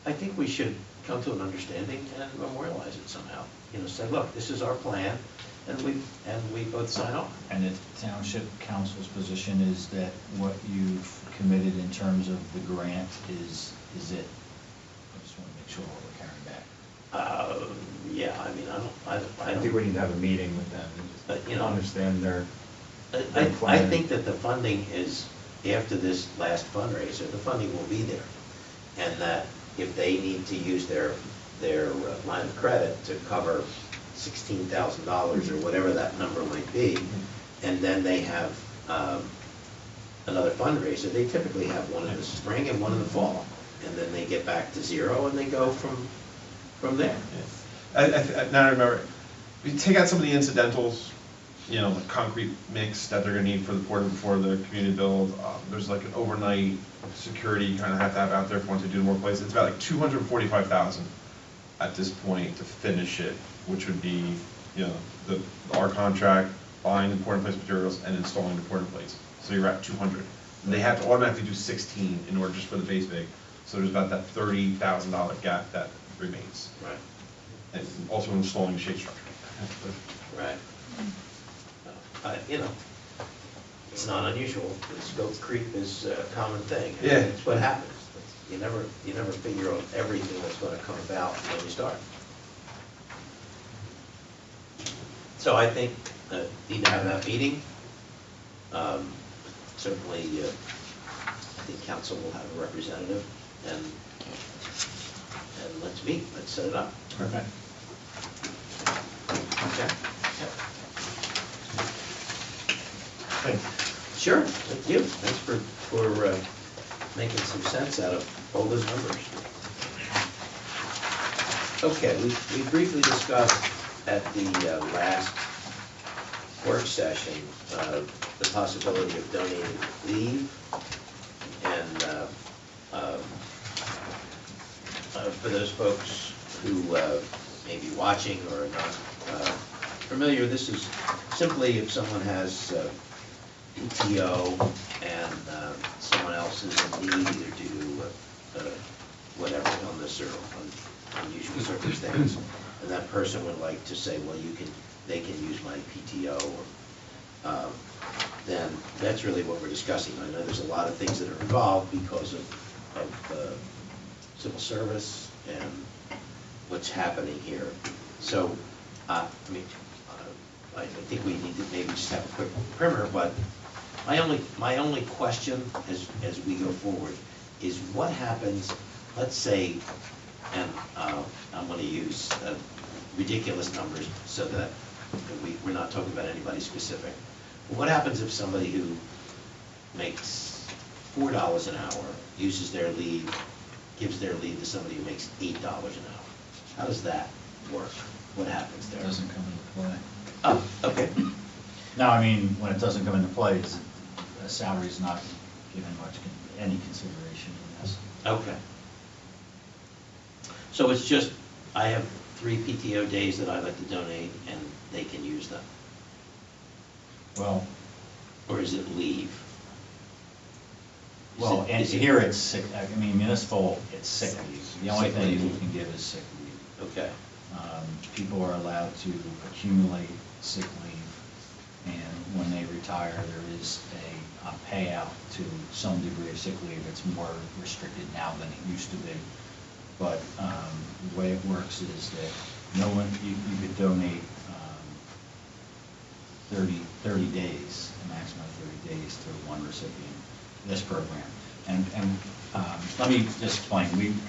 I think we should come to an understanding and memorialize it somehow. You know, say, look, this is our plan, and we both sign off. And the township council's position is that what you've committed in terms of the grant is it? I just want to make sure what we're carrying back. Yeah, I mean, I think we need to have a meeting with them and You just know, understand their I plan. think that the funding is, after this last fundraiser, the funding will be there. And that if they need to use their line of credit to cover $16,000 or whatever that number might be, and then they have another fundraiser, they typically have one in the spring and one in the fall. And then they get back to zero and they go from there. Now I remember, we take out some of the incidentals, you know, the concrete mix that they're gonna need for the port before the community build. There's like an overnight security you kinda have to have out there if you want to do more places. It's about like $245,000 at this point to finish it, which would be, you know, our contract, buying the port in place materials and installing the port in place. So you're at 200. And they have to automatically do 16 in order just for the base big. So there's about that $30,000 gap that remains. Right. And also installing the shade structure. Right. You know, it's not unusual. The scope creep is a common thing. Yeah. It's what happens. You never figure out everything that's gonna come about when you start. So I think, need to have that meeting. Certainly, I think council will have a representative, and let's meet, let's set it up. Okay. Okay? Thanks. Sure, thank you. Thanks for making some sense out of all those numbers. Okay, we briefly discussed at the last work session the possibility of donating leave, and for those folks who may be watching or are not familiar, this is simply if someone has PTO and someone else is in need either due to whatever illness or unusual circumstance, and that person would like to say, well, they can use my PTO, or then that's really what we're discussing. I know there's a lot of things that are involved because of civil service and what's happening here. So, I think we need to maybe just have a quick primer, but my only question as we go forward is what happens, let's say, and I'm going to use ridiculous numbers so that we're not talking about anybody specific. But what happens if somebody who makes $4 an hour uses their leave, gives their leave to somebody who makes $8 an hour? How does that work? What happens there? It doesn't come into play. Oh, okay. No, I mean, when it doesn't come into play, a salary is not given any consideration in this. Okay. So it's just, I have 3 PTO days that I'd like to donate, and they can use them? Well, Or is it leave? and Is it- here it's sick, I mean, municipal, it's sick leave. The only Sick thing leave. you can give is sick leave. Okay, People are allowed to accumulate sick leave, and when they retire, there is a payout to some degree of sick leave. It's more restricted now than it used to be. But the way it works is that no one, you could donate 30 days, a maximum of 30 days to one recipient, this program. And let me just explain,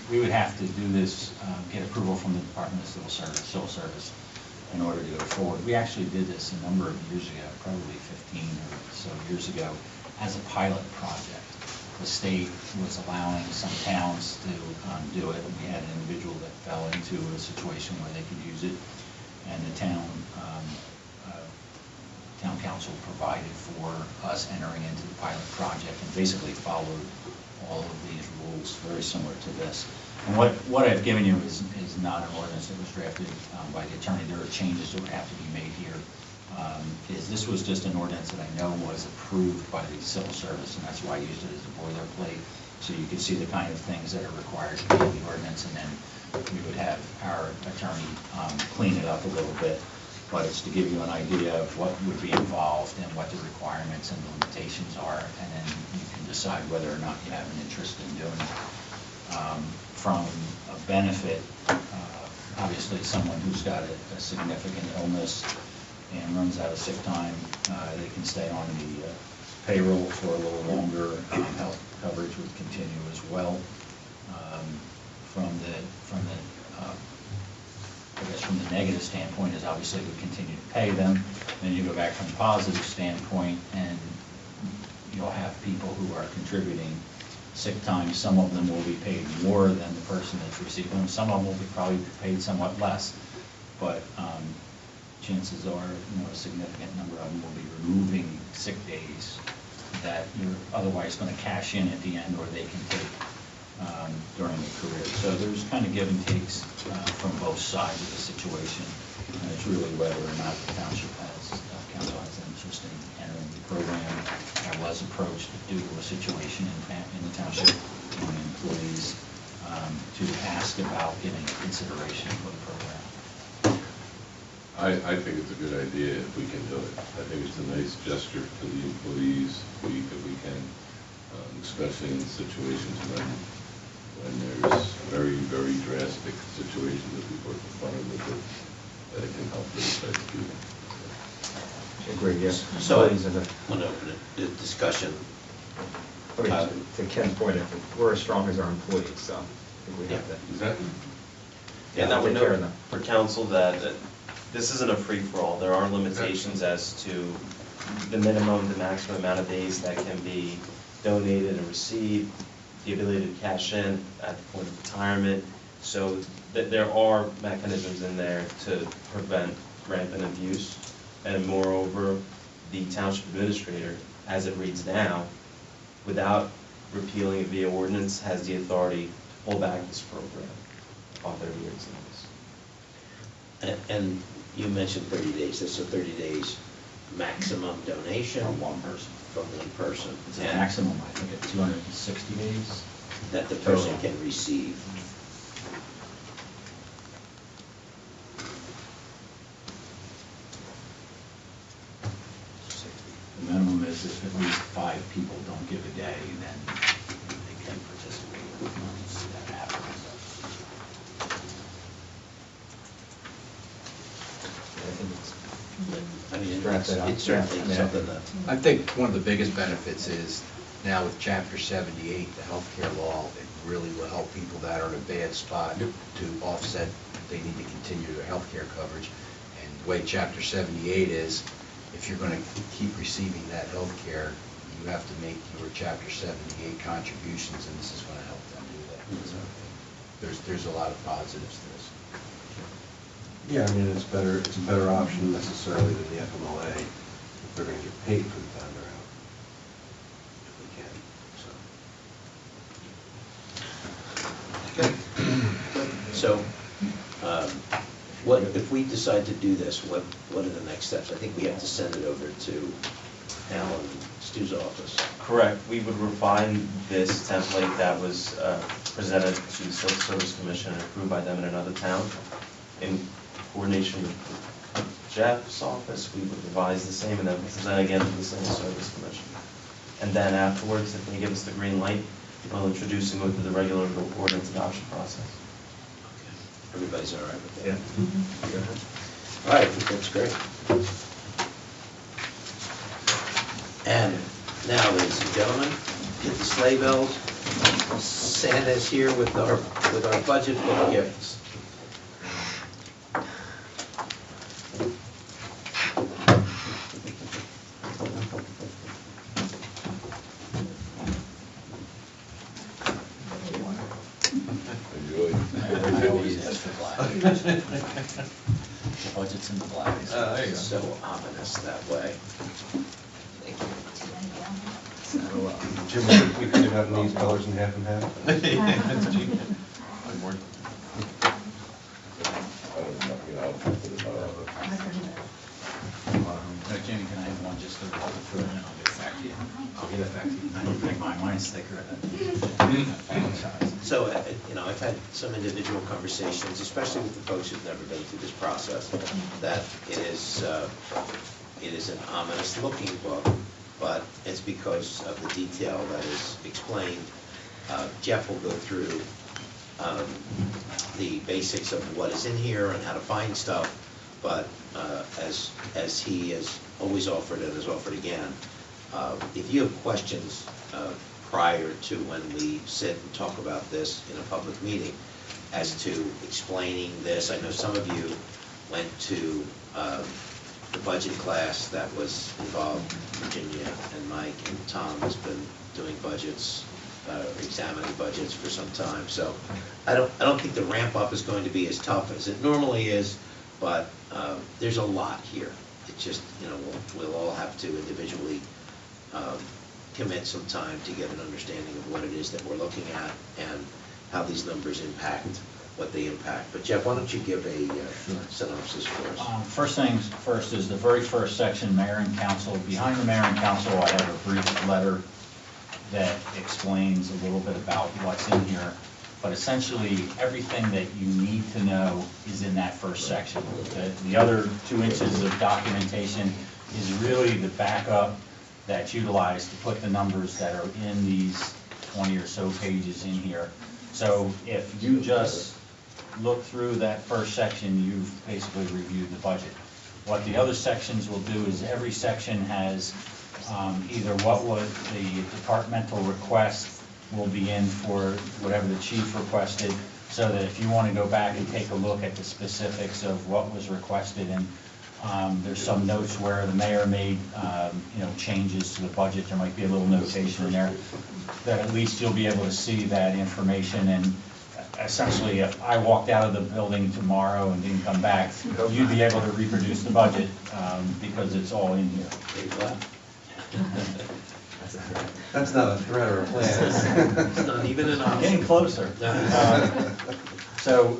we would have to do this, get approval from the Department of Civil Service in order to go forward. We actually did this a number of years ago, probably 15 or so years ago, as a pilot project. The state was allowing some towns to do it. We had an individual that fell into a situation where they could use it, and the town council provided for us entering into the pilot project and basically followed all of these rules, very similar to this. And what I've given you is not an ordinance that was drafted by the attorney. There are changes that would have to be made here. This was just an ordinance that I know was approved by the civil service, and that's why I used it as a boilerplate, so you could see the kind of things that are required to be in the ordinance, and then we would have our attorney clean it up a little bit. But it's to give you an idea of what would be involved and what the requirements and limitations are, and then you can decide whether or not you have an interest in doing it. From a benefit, obviously someone who's got a significant illness and runs out of sick time, they can stay on the payroll for a little longer. Health coverage would continue as well. From the negative standpoint is obviously we continue to pay them. Then you go back from the positive standpoint, and you'll have people who are contributing sick time. Some of them will be paid more than the person that's receiving them. Some of them will be probably paid somewhat less, but chances are, a significant number of them will be removing sick days that you're otherwise going to cash in at the end, or they can take during the career. So there's kind of give and takes from both sides of the situation, and it's really whether or not the township council has an interest in entering the program. I was approached due to a situation in the township among employees to ask about giving consideration for the program. I think it's a good idea if we can do it. I think it's a nice gesture to the employees if we can, especially in situations when there's very, very drastic situations that people are confronted with, that it can help those types of people. Agree, yes. So I Employees want to open the discussion. I mean, to Ken's point, we're as strong as our employees, so I think we have to. Exactly. And I would take care of note them. for council that this isn't a free-for-all. There are limitations as to the minimum, the maximum amount of days that can be donated and received, the ability to cash in at the point of retirement. So there are mechanisms in there to prevent rampant abuse. And moreover, the township administrator, as it reads now, without repealing it via ordinance, has the authority to pull back this program upon 30 years notice. And you mentioned 30 days. That's a 30 days maximum donation. From one person. From one person. It's a maximum, I think, at 260 days. That the person can receive. The minimum is if at least 5 people don't give a day, then they can participate. Once that happens. I mean, Draft that out. it's certainly Yeah. something that, I think one of the biggest benefits is now with Chapter 78, the healthcare law, it really will help people that are in a bad spot to offset if they need to continue their healthcare coverage. And the way Chapter 78 is, if you're going to keep receiving that healthcare, you have to make your Chapter 78 contributions, and this is going to help them do that. So there's a lot of positives to this. Yeah, I mean, it's a better option necessarily than the FMLA if they're going to get paid for the time they're out, if we can, so. So, what, if we decide to do this, what are the next steps? I think we have to send it over to Alan Stu's office. Correct. We would refine this template that was presented to the Civil Service Commission and approved by them in another town. In coordination with Jeff's office, we would revise the same and then present again to the Civil Service Commission. And then afterwards, if they give us the green light, we'll introduce and go through the regular ordinance adoption process. Everybody's all right with that? Yeah. All right, I think that's great. And now, ladies and gentlemen, get the sleigh bells. Santa's here with our budget book gifts. Enjoy. I always ask for black. The budget's in the black. There you go. So ominous that way. Thank you. Jim, we could have gotten these colors in half and half. That's genius. Good work. I don't know, you know, I'll put it Jamie, can I have one just to hold it through and then I'll get it back to you? I'll get it back to you. I didn't bring mine, mine's thicker. So, I've had some individual conversations, especially with the folks who've never been through this process, that it is an ominous looking book, but it's because of the detail that is explained. Jeff will go through the basics of what is in here and how to find stuff, but as he has always offered and has offered again, if you have questions prior to when we sit and talk about this in a public meeting as to explaining this, I know some of you went to the budget class that was involved. Virginia and Mike and Tom has been doing budgets, examining budgets for some time. So I don't think the ramp up is going to be as tough as it normally is, but there's a lot here. It's just, we'll all have to individually commit some time to get an understanding of what it is that we're looking at and how these numbers impact what they impact. But Jeff, why don't you give a synopsis for us? First things first is the very first section, mayor and council. Behind the mayor and council, I have a brief letter that explains a little bit about what's in here. But essentially, everything that you need to know is in that first section. The other 2 inches of documentation is really the backup that's utilized to put the numbers that are in these 20 or so pages in here. So if you just look through that first section, you've basically reviewed the budget. What the other sections will do is every section has either what was the departmental request will be in for whatever the chief requested, so that if you want to go back and take a look at the specifics of what was requested, and there's some notes where the mayor made changes to the budget, there might be a little notation in there, that at least you'll be able to see that information. And essentially, if I walked out of the building tomorrow and didn't come back, you'd be able to reproduce the budget because it's all in here. That's not a threat or a plan. It's not even an option. Getting closer. So,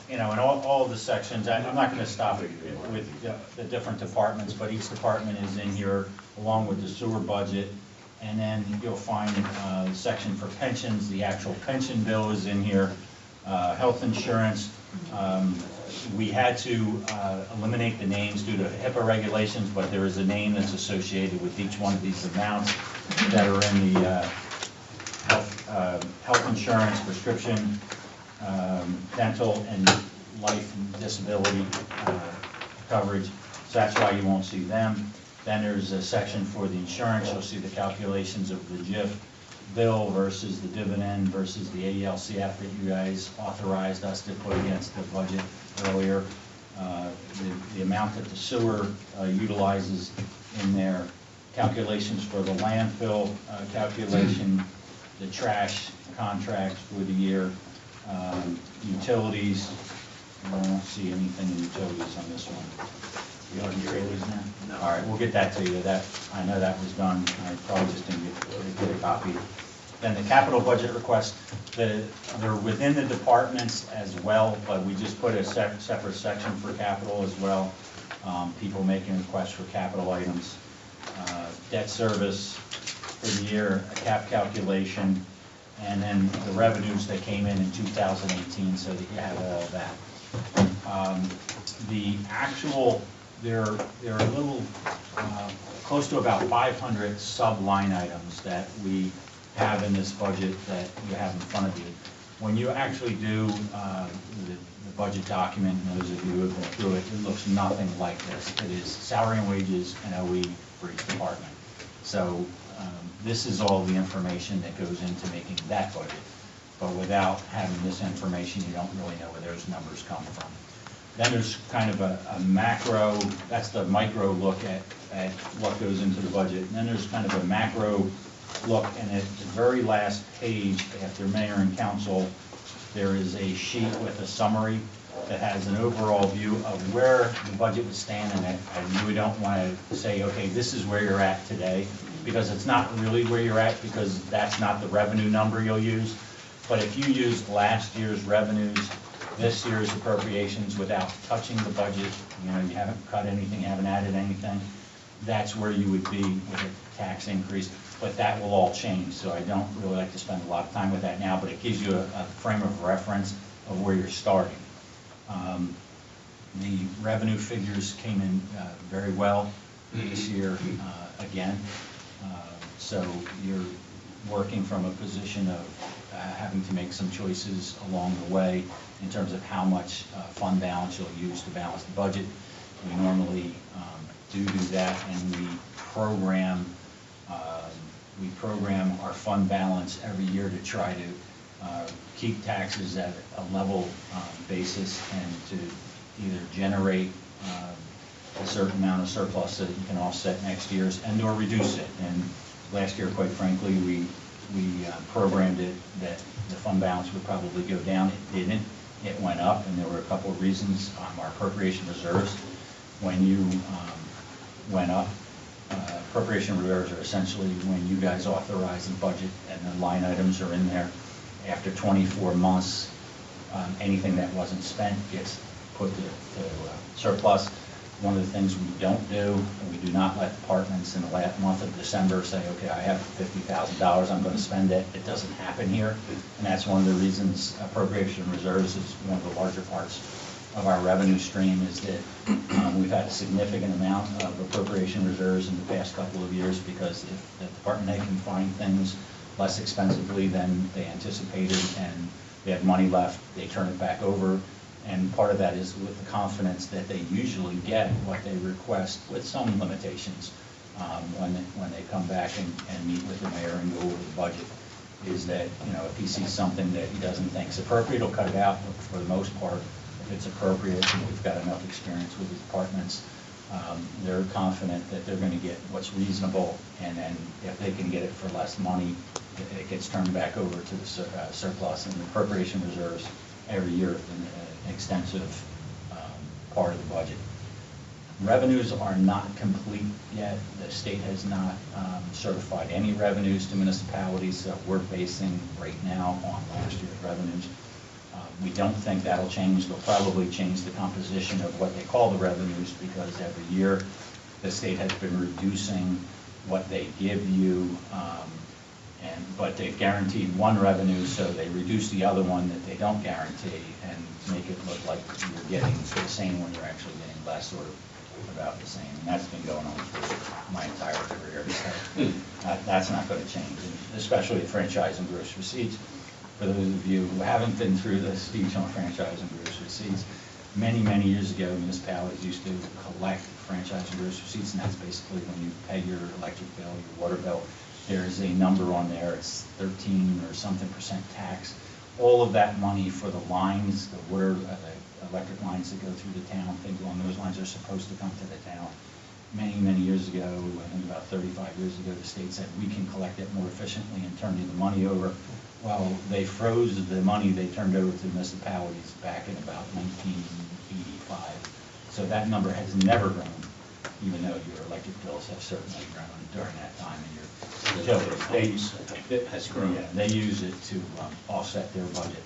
in all of the sections, I'm not going to stop with the different departments, but each department is in here along with the sewer budget. And then you'll find the section for pensions, the actual pension bill is in here, health insurance. We had to eliminate the names due to HIPAA regulations, but there is a name that's associated with each one of these amounts that are in the health insurance, prescription, dental, and life and disability coverage. So that's why you won't see them. Then there's a section for the insurance. You'll see the calculations of the JIF bill versus the dividend versus the AELCF that you guys authorized us to put against the budget earlier. The amount that the sewer utilizes in their calculations for the landfill calculation, the trash contracts for the year, utilities. I don't see anything in utilities on this one. You have utilities now? No. All right, we'll get that to you. I know that was done. I probably just didn't get a copy. Then the capital budget requests, they're within the departments as well, but we just put a separate section for capital as well. People making requests for capital items. Debt service for the year, a cap calculation, and then the revenues that came in 2018, so that you have all of that. The actual, there are a little close to about 500 sub-line items that we have in this budget that you have in front of you. When you actually do the budget document, and those of you who have been through it, it looks nothing like this. It is salary and wages and OE for each department. So this is all the information that goes into making that budget. But without having this information, you don't really know where those numbers come from. Then there's kind of a macro, that's the micro look at what goes into the budget. And then there's kind of a macro look, and at the very last page, after mayor and council, there is a sheet with a summary that has an overall view of where the budget would stand in it. And we don't want to say, okay, this is where you're at today, because it's not really where you're at, because that's not the revenue number you'll use. But if you use last year's revenues, this year's appropriations without touching the budget, you haven't cut anything, you haven't added anything, that's where you would be with a tax increase. But that will all change, so I don't really like to spend a lot of time with that now, but it gives you a frame of reference of where you're starting. The revenue figures came in very well this year again. So you're working from a position of having to make some choices along the way in terms of how much fund balance you'll use to balance the budget. We normally do that, and we program our fund balance every year to try to keep taxes at a level basis and to either generate a certain amount of surplus so that you can offset next year's and or reduce it. And last year, quite frankly, we programmed it that the fund balance would probably go down. It didn't. It went up, and there were a couple of reasons. Our appropriation reserves, when you went up, appropriation reserves are essentially when you guys authorize the budget and the line items are in there. After 24 months, anything that wasn't spent gets put to surplus. One of the things we don't do, we do not let departments in the last month of December say, okay, I have $50,000, I'm going to spend it. It doesn't happen here, and that's one of the reasons appropriation reserves is one of the larger parts of our revenue stream, is that we've had a significant amount of appropriation reserves in the past couple of years, because if the department head can find things less expensively than they anticipated and they have money left, they turn it back over. And part of that is with the confidence that they usually get what they request, with some limitations when they come back and meet with the mayor and go over the budget, is that, if he sees something that he doesn't think is appropriate, he'll cut it out. But for the most part, if it's appropriate and we've got enough experience with the departments, they're confident that they're going to get what's reasonable, and then if they can get it for less money, it gets turned back over to the surplus. And the appropriation reserves every year have been an extensive part of the budget. Revenues are not complete yet. The state has not certified any revenues to municipalities, so we're basing right now on last year's revenues. We don't think that'll change. They'll probably change the composition of what they call the revenues, because every year the state has been reducing what they give you, but they've guaranteed one revenue, so they reduce the other one that they don't guarantee and make it look like you're getting the same when you're actually getting less, or about the same. And that's been going on for my entire career. So that's not going to change, and especially the franchise and gross receipts. For those of you who haven't been through the speech on franchise and gross receipts, many, many years ago, municipalities used to collect franchise and gross receipts, and that's basically when you pay your electric bill, your water bill. There's a number on there, it's 13 or something % tax. All of that money for the lines, the water, the electric lines that go through the town, things along those lines are supposed to come to the town. Many, many years ago, I think about 35 years ago, the state said we can collect it more efficiently and turn the money over. Well, they froze the money they turned over to municipalities back in about 1985. So that number has never grown, even though your electric bills have certainly grown during that time. And your utilities, has grown. Yeah, they use it to offset their budget.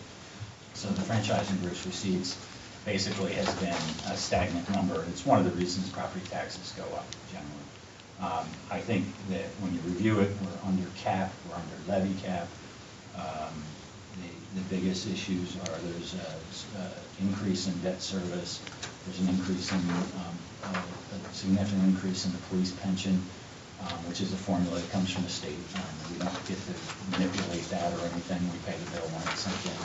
So the franchise and gross receipts basically has been a stagnant number. It's one of the reasons property taxes go up generally. I think that when you review it, we're under cap, we're under levy cap. The biggest issues are there's an increase in debt service, there's an increase in, a significant increase in the police pension, which is a formula that comes from the state. We don't get to manipulate that or anything, we pay the bill when it's sent in.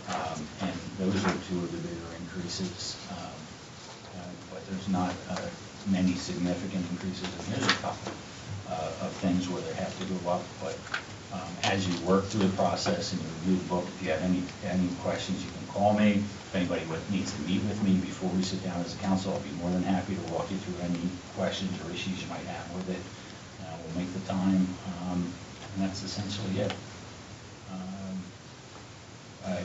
And those are two of the bigger increases. But there's not many significant increases. And there's a couple of things where they have to go up. But as you work through the process and you review the book, if you have any questions, you can call me. If anybody needs to meet with me before we sit down as a council, I'll be more than happy to walk you through any questions or issues you might have with it. We'll make the time, and that's essentially it. I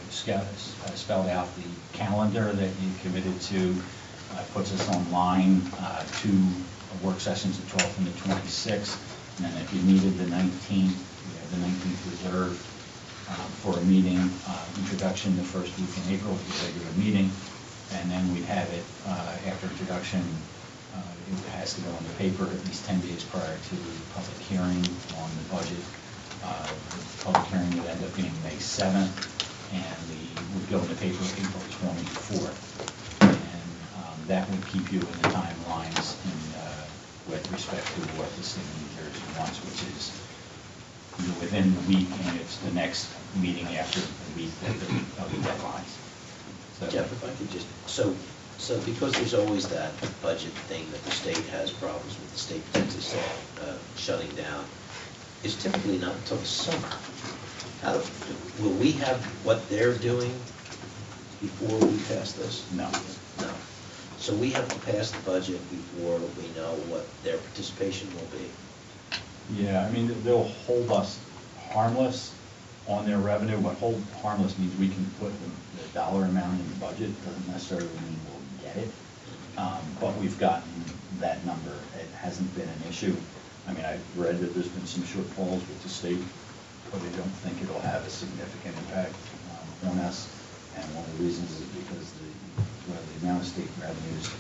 spelled out the calendar that you committed to. Puts us online, 2 work sessions, the 12th and the 26th. And then if you needed the 19th, we have the 19th reserved for a meeting, introduction the first week in April, the regular meeting. And then we'd have it after introduction. It has to go in the paper at least 10 days prior to the public hearing on the budget. The public hearing would end up being May 7th, and would go in the paper April 24th. And that would keep you in the timelines with respect to what the state of New Jersey wants, which is within the week, and it's the next meeting after the week of the deadlines. So, Jeff, if I could just, so because there's always that budget thing that the state has problems with, the state potentially shutting down, it's typically not until the summer. Will we have what they're doing before we pass this? no. No. So we have to pass the budget before we know what their participation will be. Yeah, I mean, they'll hold us harmless on their revenue. What hold harmless means we can put the dollar amount in the budget, doesn't necessarily mean we'll get it. But we've gotten that number. It hasn't been an issue. I mean, I've read that there's been some shortfalls with the state, but I don't think it'll have a significant impact on us. And one of the reasons is because the amount of state revenues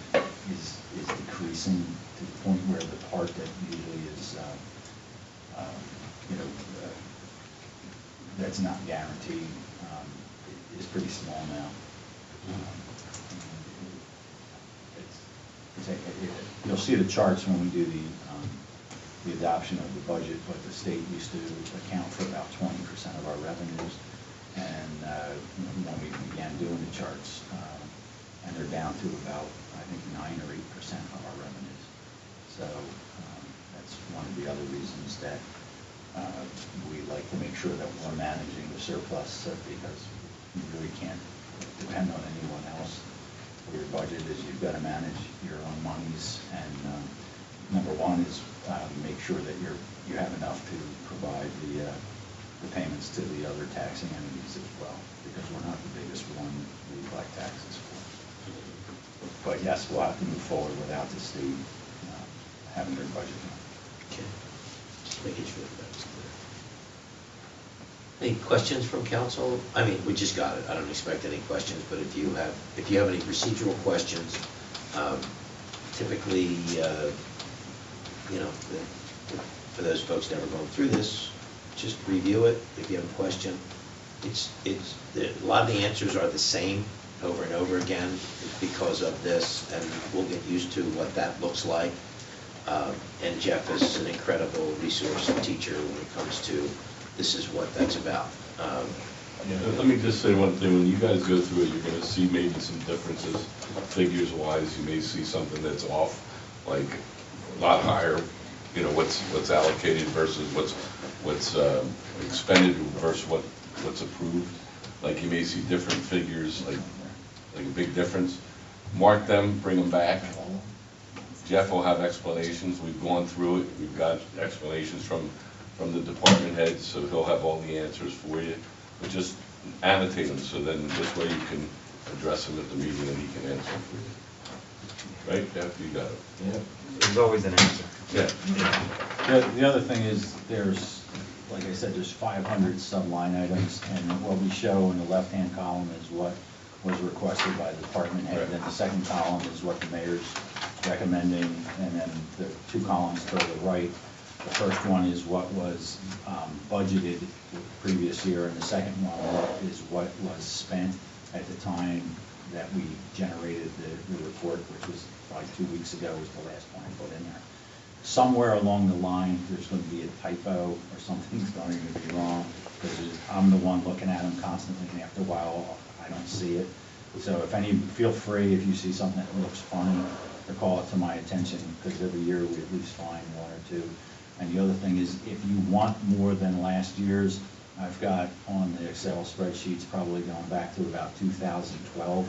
is decreasing to the point where the part that usually is, that's not guaranteed, is pretty small now. You'll see the charts when we do the adoption of the budget, but the state used to account for about 20% of our revenues. And when we began doing the charts, and they're down to about, I think, 9 or 8% of our revenues. So that's one of the other reasons that we like to make sure that we're managing the surplus, because you really can't depend on anyone else for your budget. Is you've got to manage your own monies, and number one is make sure that you have enough to provide the payments to the other taxing entities as well, because we're not the biggest one we collect taxes for. But yes, we'll have to move forward without the state having their budget. Okay. Just making sure that's clear. Any questions from council? I mean, we just got it. I don't expect any questions, but if you have any procedural questions, typically, for those folks never going through this, just review it. If you have a question, a lot of the answers are the same over and over again because of this, and we'll get used to what that looks like. And Jeff is an incredible resource and teacher when it comes to this is what that's about. Let me just say one thing. When you guys go through it, you're going to see maybe some differences, figures-wise. You may see something that's off, like a lot higher. What's allocated versus what's expended versus what's approved. Like you may see different figures, like a big difference. Mark them, bring them back. Jeff will have explanations. We've gone through it. We've got explanations from the department heads, so he'll have all the answers for you. But just annotate them, so then this way you can address them at the meeting and he can answer them for you. Right, Jeff? You got it. Yeah. There's always an answer. Yeah. The other thing is there's, like I said, there's 500 sub-line items, and what we show in the left-hand column is what was requested by the department head. Then the second column is what the mayor's recommending, and then the 2 columns to the right. The first one is what was budgeted the previous year, and the second one is what was spent at the time that we generated the report, which was probably 2 weeks ago was the last one I put in there. Somewhere along the line, there's going to be a typo or something's going to be wrong, because I'm the one looking at them constantly, and after a while, I don't see it. So feel free if you see something that looks funny, or call it to my attention, because every year we at least find one or two. And the other thing is, if you want more than last year's, I've got on the Excel spreadsheets probably going back to about 2012,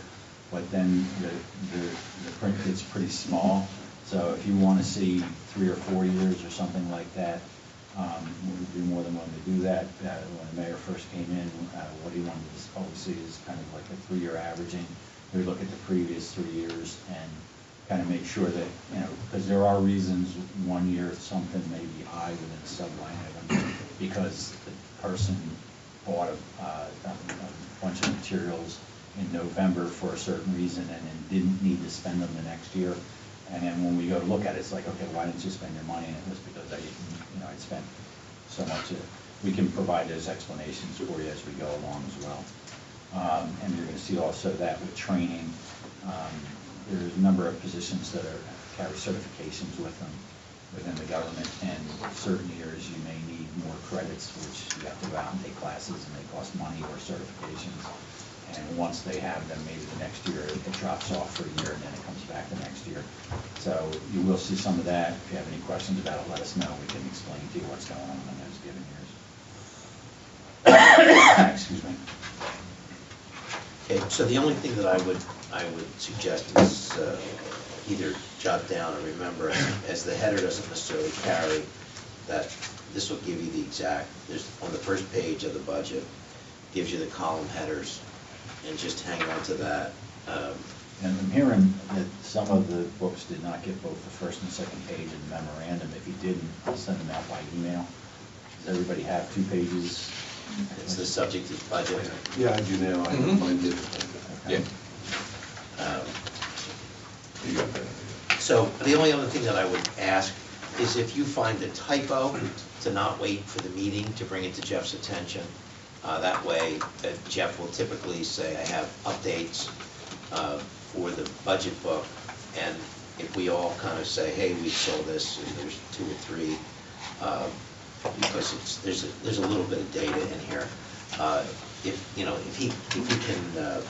but then the print gets pretty small. So if you want to see 3 or 4 years or something like that, we'd be more than willing to do that. When the mayor first came in, what he wanted to always see is kind of like a 3-year averaging. We look at the previous 3 years and kind of make sure that, because there are reasons 1 year something may be high within a subline item because the person bought a bunch of materials in November for a certain reason and then didn't need to spend them the next year. And then when we go to look at it, it's like, okay, why didn't you spend your money? And it was because I spent so much of it. We can provide those explanations for you as we go along as well. And you're going to see also that with training, there's a number of positions that carry certifications with them within the government, and certain years you may need more credits, which you have to go out and take classes, and they cost money or certifications. And once they have them, maybe the next year it drops off for a year, and then it comes back the next year. So you will see some of that. If you have any questions about it, let us know. We can explain to you what's going on in those given years. Excuse me. Okay, so the only thing that I would suggest is either jot down or remember, as the header doesn't necessarily carry, that this will give you the exact, there's on the first page of the budget, gives you the column headers, and just hang on to that. And I'm hearing that some of the books did not get both the first and second page of the memorandum. If you didn't, I'll send them out by email. Does everybody have 2 pages? It's the subject is budget. Yeah, I do now, I don't find it. Okay. So the only other thing that I would ask is if you find a typo, to not wait for the meeting to bring it to Jeff's attention. That way, Jeff will typically say, I have updates for the budget book, and if we all kind of say, hey, we saw this, and there's 2 or 3, because there's a little bit of data in here. If he can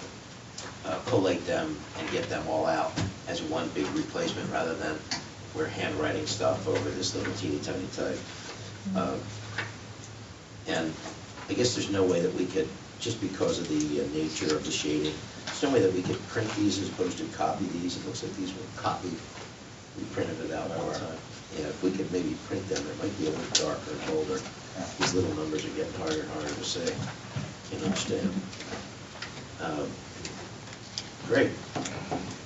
collate them and get them all out as one big replacement, rather than we're handwriting stuff over this little teeny tiny type. And I guess there's no way that we could, just because of the nature of the shading, there's no way that we could print these as opposed to copy these. It looks like these were copied. We printed it out one time. Yeah, if we could maybe print them, it might be a little darker and bolder. These little numbers are getting harder and harder to say and understand. Great,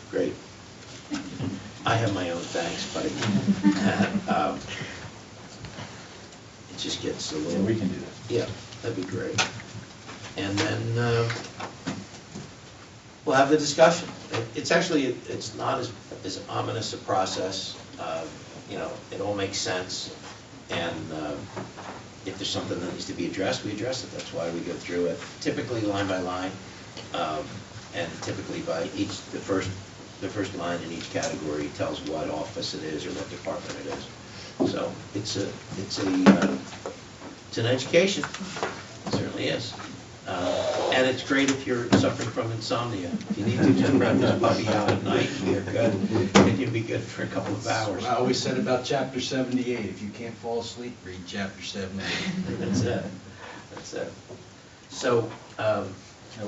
great. I have my own thanks, buddy. It just gets a little... Yeah, we can do that. Yeah, that'd be great. And then we'll have the discussion. It's actually, it's not as ominous a process. It all makes sense. And if there's something that needs to be addressed, we address it. That's why we go through it, typically line by line, and typically by the first line in each category tells what office it is or what department it is. So it's an education. It certainly is. And it's great if you're suffering from insomnia. If you need to just run this puppy out at night, you're good. And you'll be good for a couple of hours. I always said about chapter 78, if you can't fall asleep, read chapter 78. That's it. That's it. So, I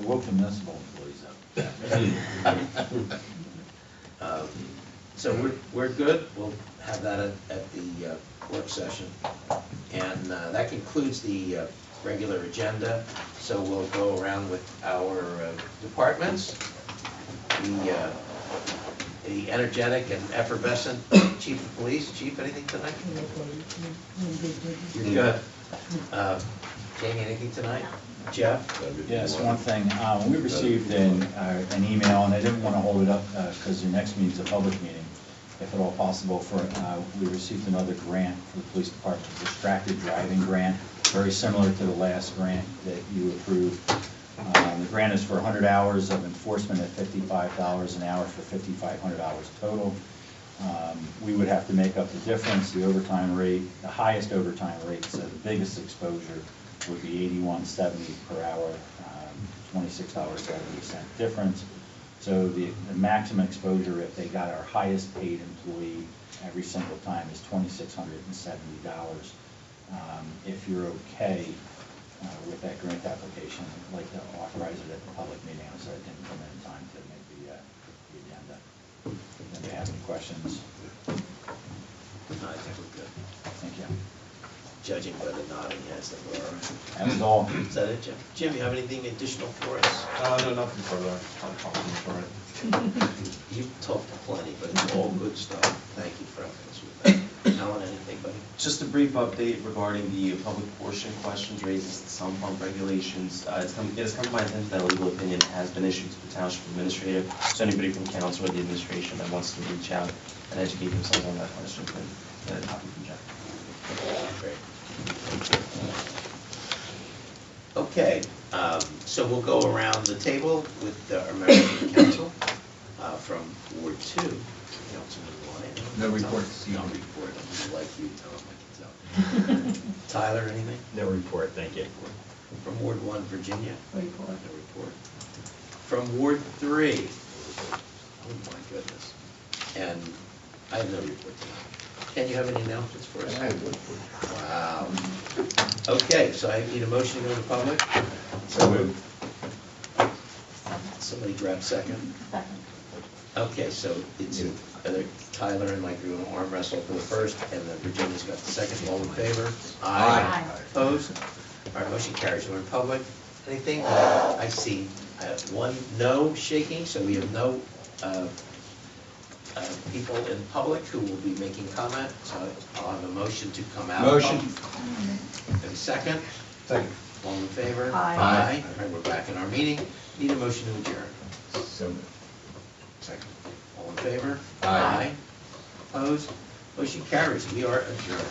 woke the municipal employees up. so we're good. We'll have that at the work session. And that concludes the regular agenda. So we'll go around with our departments. The energetic and effervescent Chief of Police. Chief, anything tonight? You're good. Jamie, anything tonight? Jeff? Yes, one thing, we received an email, and I didn't want to hold it up because your next meeting is a public meeting, if at all possible, we received another grant for the police department, a distracted driving grant, very similar to the last grant that you approved. The grant is for 100 hours of enforcement at $55 an hour for 5,500 hours total. We would have to make up the difference, the overtime rate, the highest overtime rate, so the biggest exposure would be $81.70 per hour $26.70 difference. So the maximum exposure, if they got our highest paid employee every single time, is $2,670. If you're okay with that grant application, I'd like to authorize it at the public meeting. I'm sorry it didn't come in time to make the agenda. If you have any questions, No, I think we're good. thank you. Judging by the nodding heads that we're, That was all. is that it, Jim? Jim, you have anything additional for us? No, nothing further. I'll talk to you for it. You've talked plenty, but it's all good stuff. Thank you for helping us with that. Alan, anything, buddy? Just a brief update regarding the public portion questions raised as to some pump regulations. It has come to my attention that a legal opinion has been issued to the township administrator. So anybody from council or the administration that wants to reach out and educate themselves on that question can get a copy from Jeff. Great. Okay, so we'll go around the table with our members of the council. From Ward 2, Councilman Lyon. No report this No evening. report, I'm like you, Tom, I can tell. Tyler, anything? No report, thank you. From Ward 1, Virginia? No report. No report. From Ward 3? Oh my goodness. And I have no report tonight. Ken, you have any announcements for us? I have one for Wow. Okay, so I need a motion to go to public. So moved. Somebody grab second. Second. Okay, so it's either Tyler and Mike are going to arm wrestle for the first, and then Virginia's got the second. All in favor? Aye. Opposed? All right, motion carries. We're in public. Anything? I see one no shaking, so we have no people in public who will be making comment. So I'll have a motion to come out. Motion. And second? Second. All in favor? Aye. All right, we're back in our meeting. Need a motion to adjourn. So moved. Second. All in favor? Aye. Opposed? Motion carries. We are adjourned.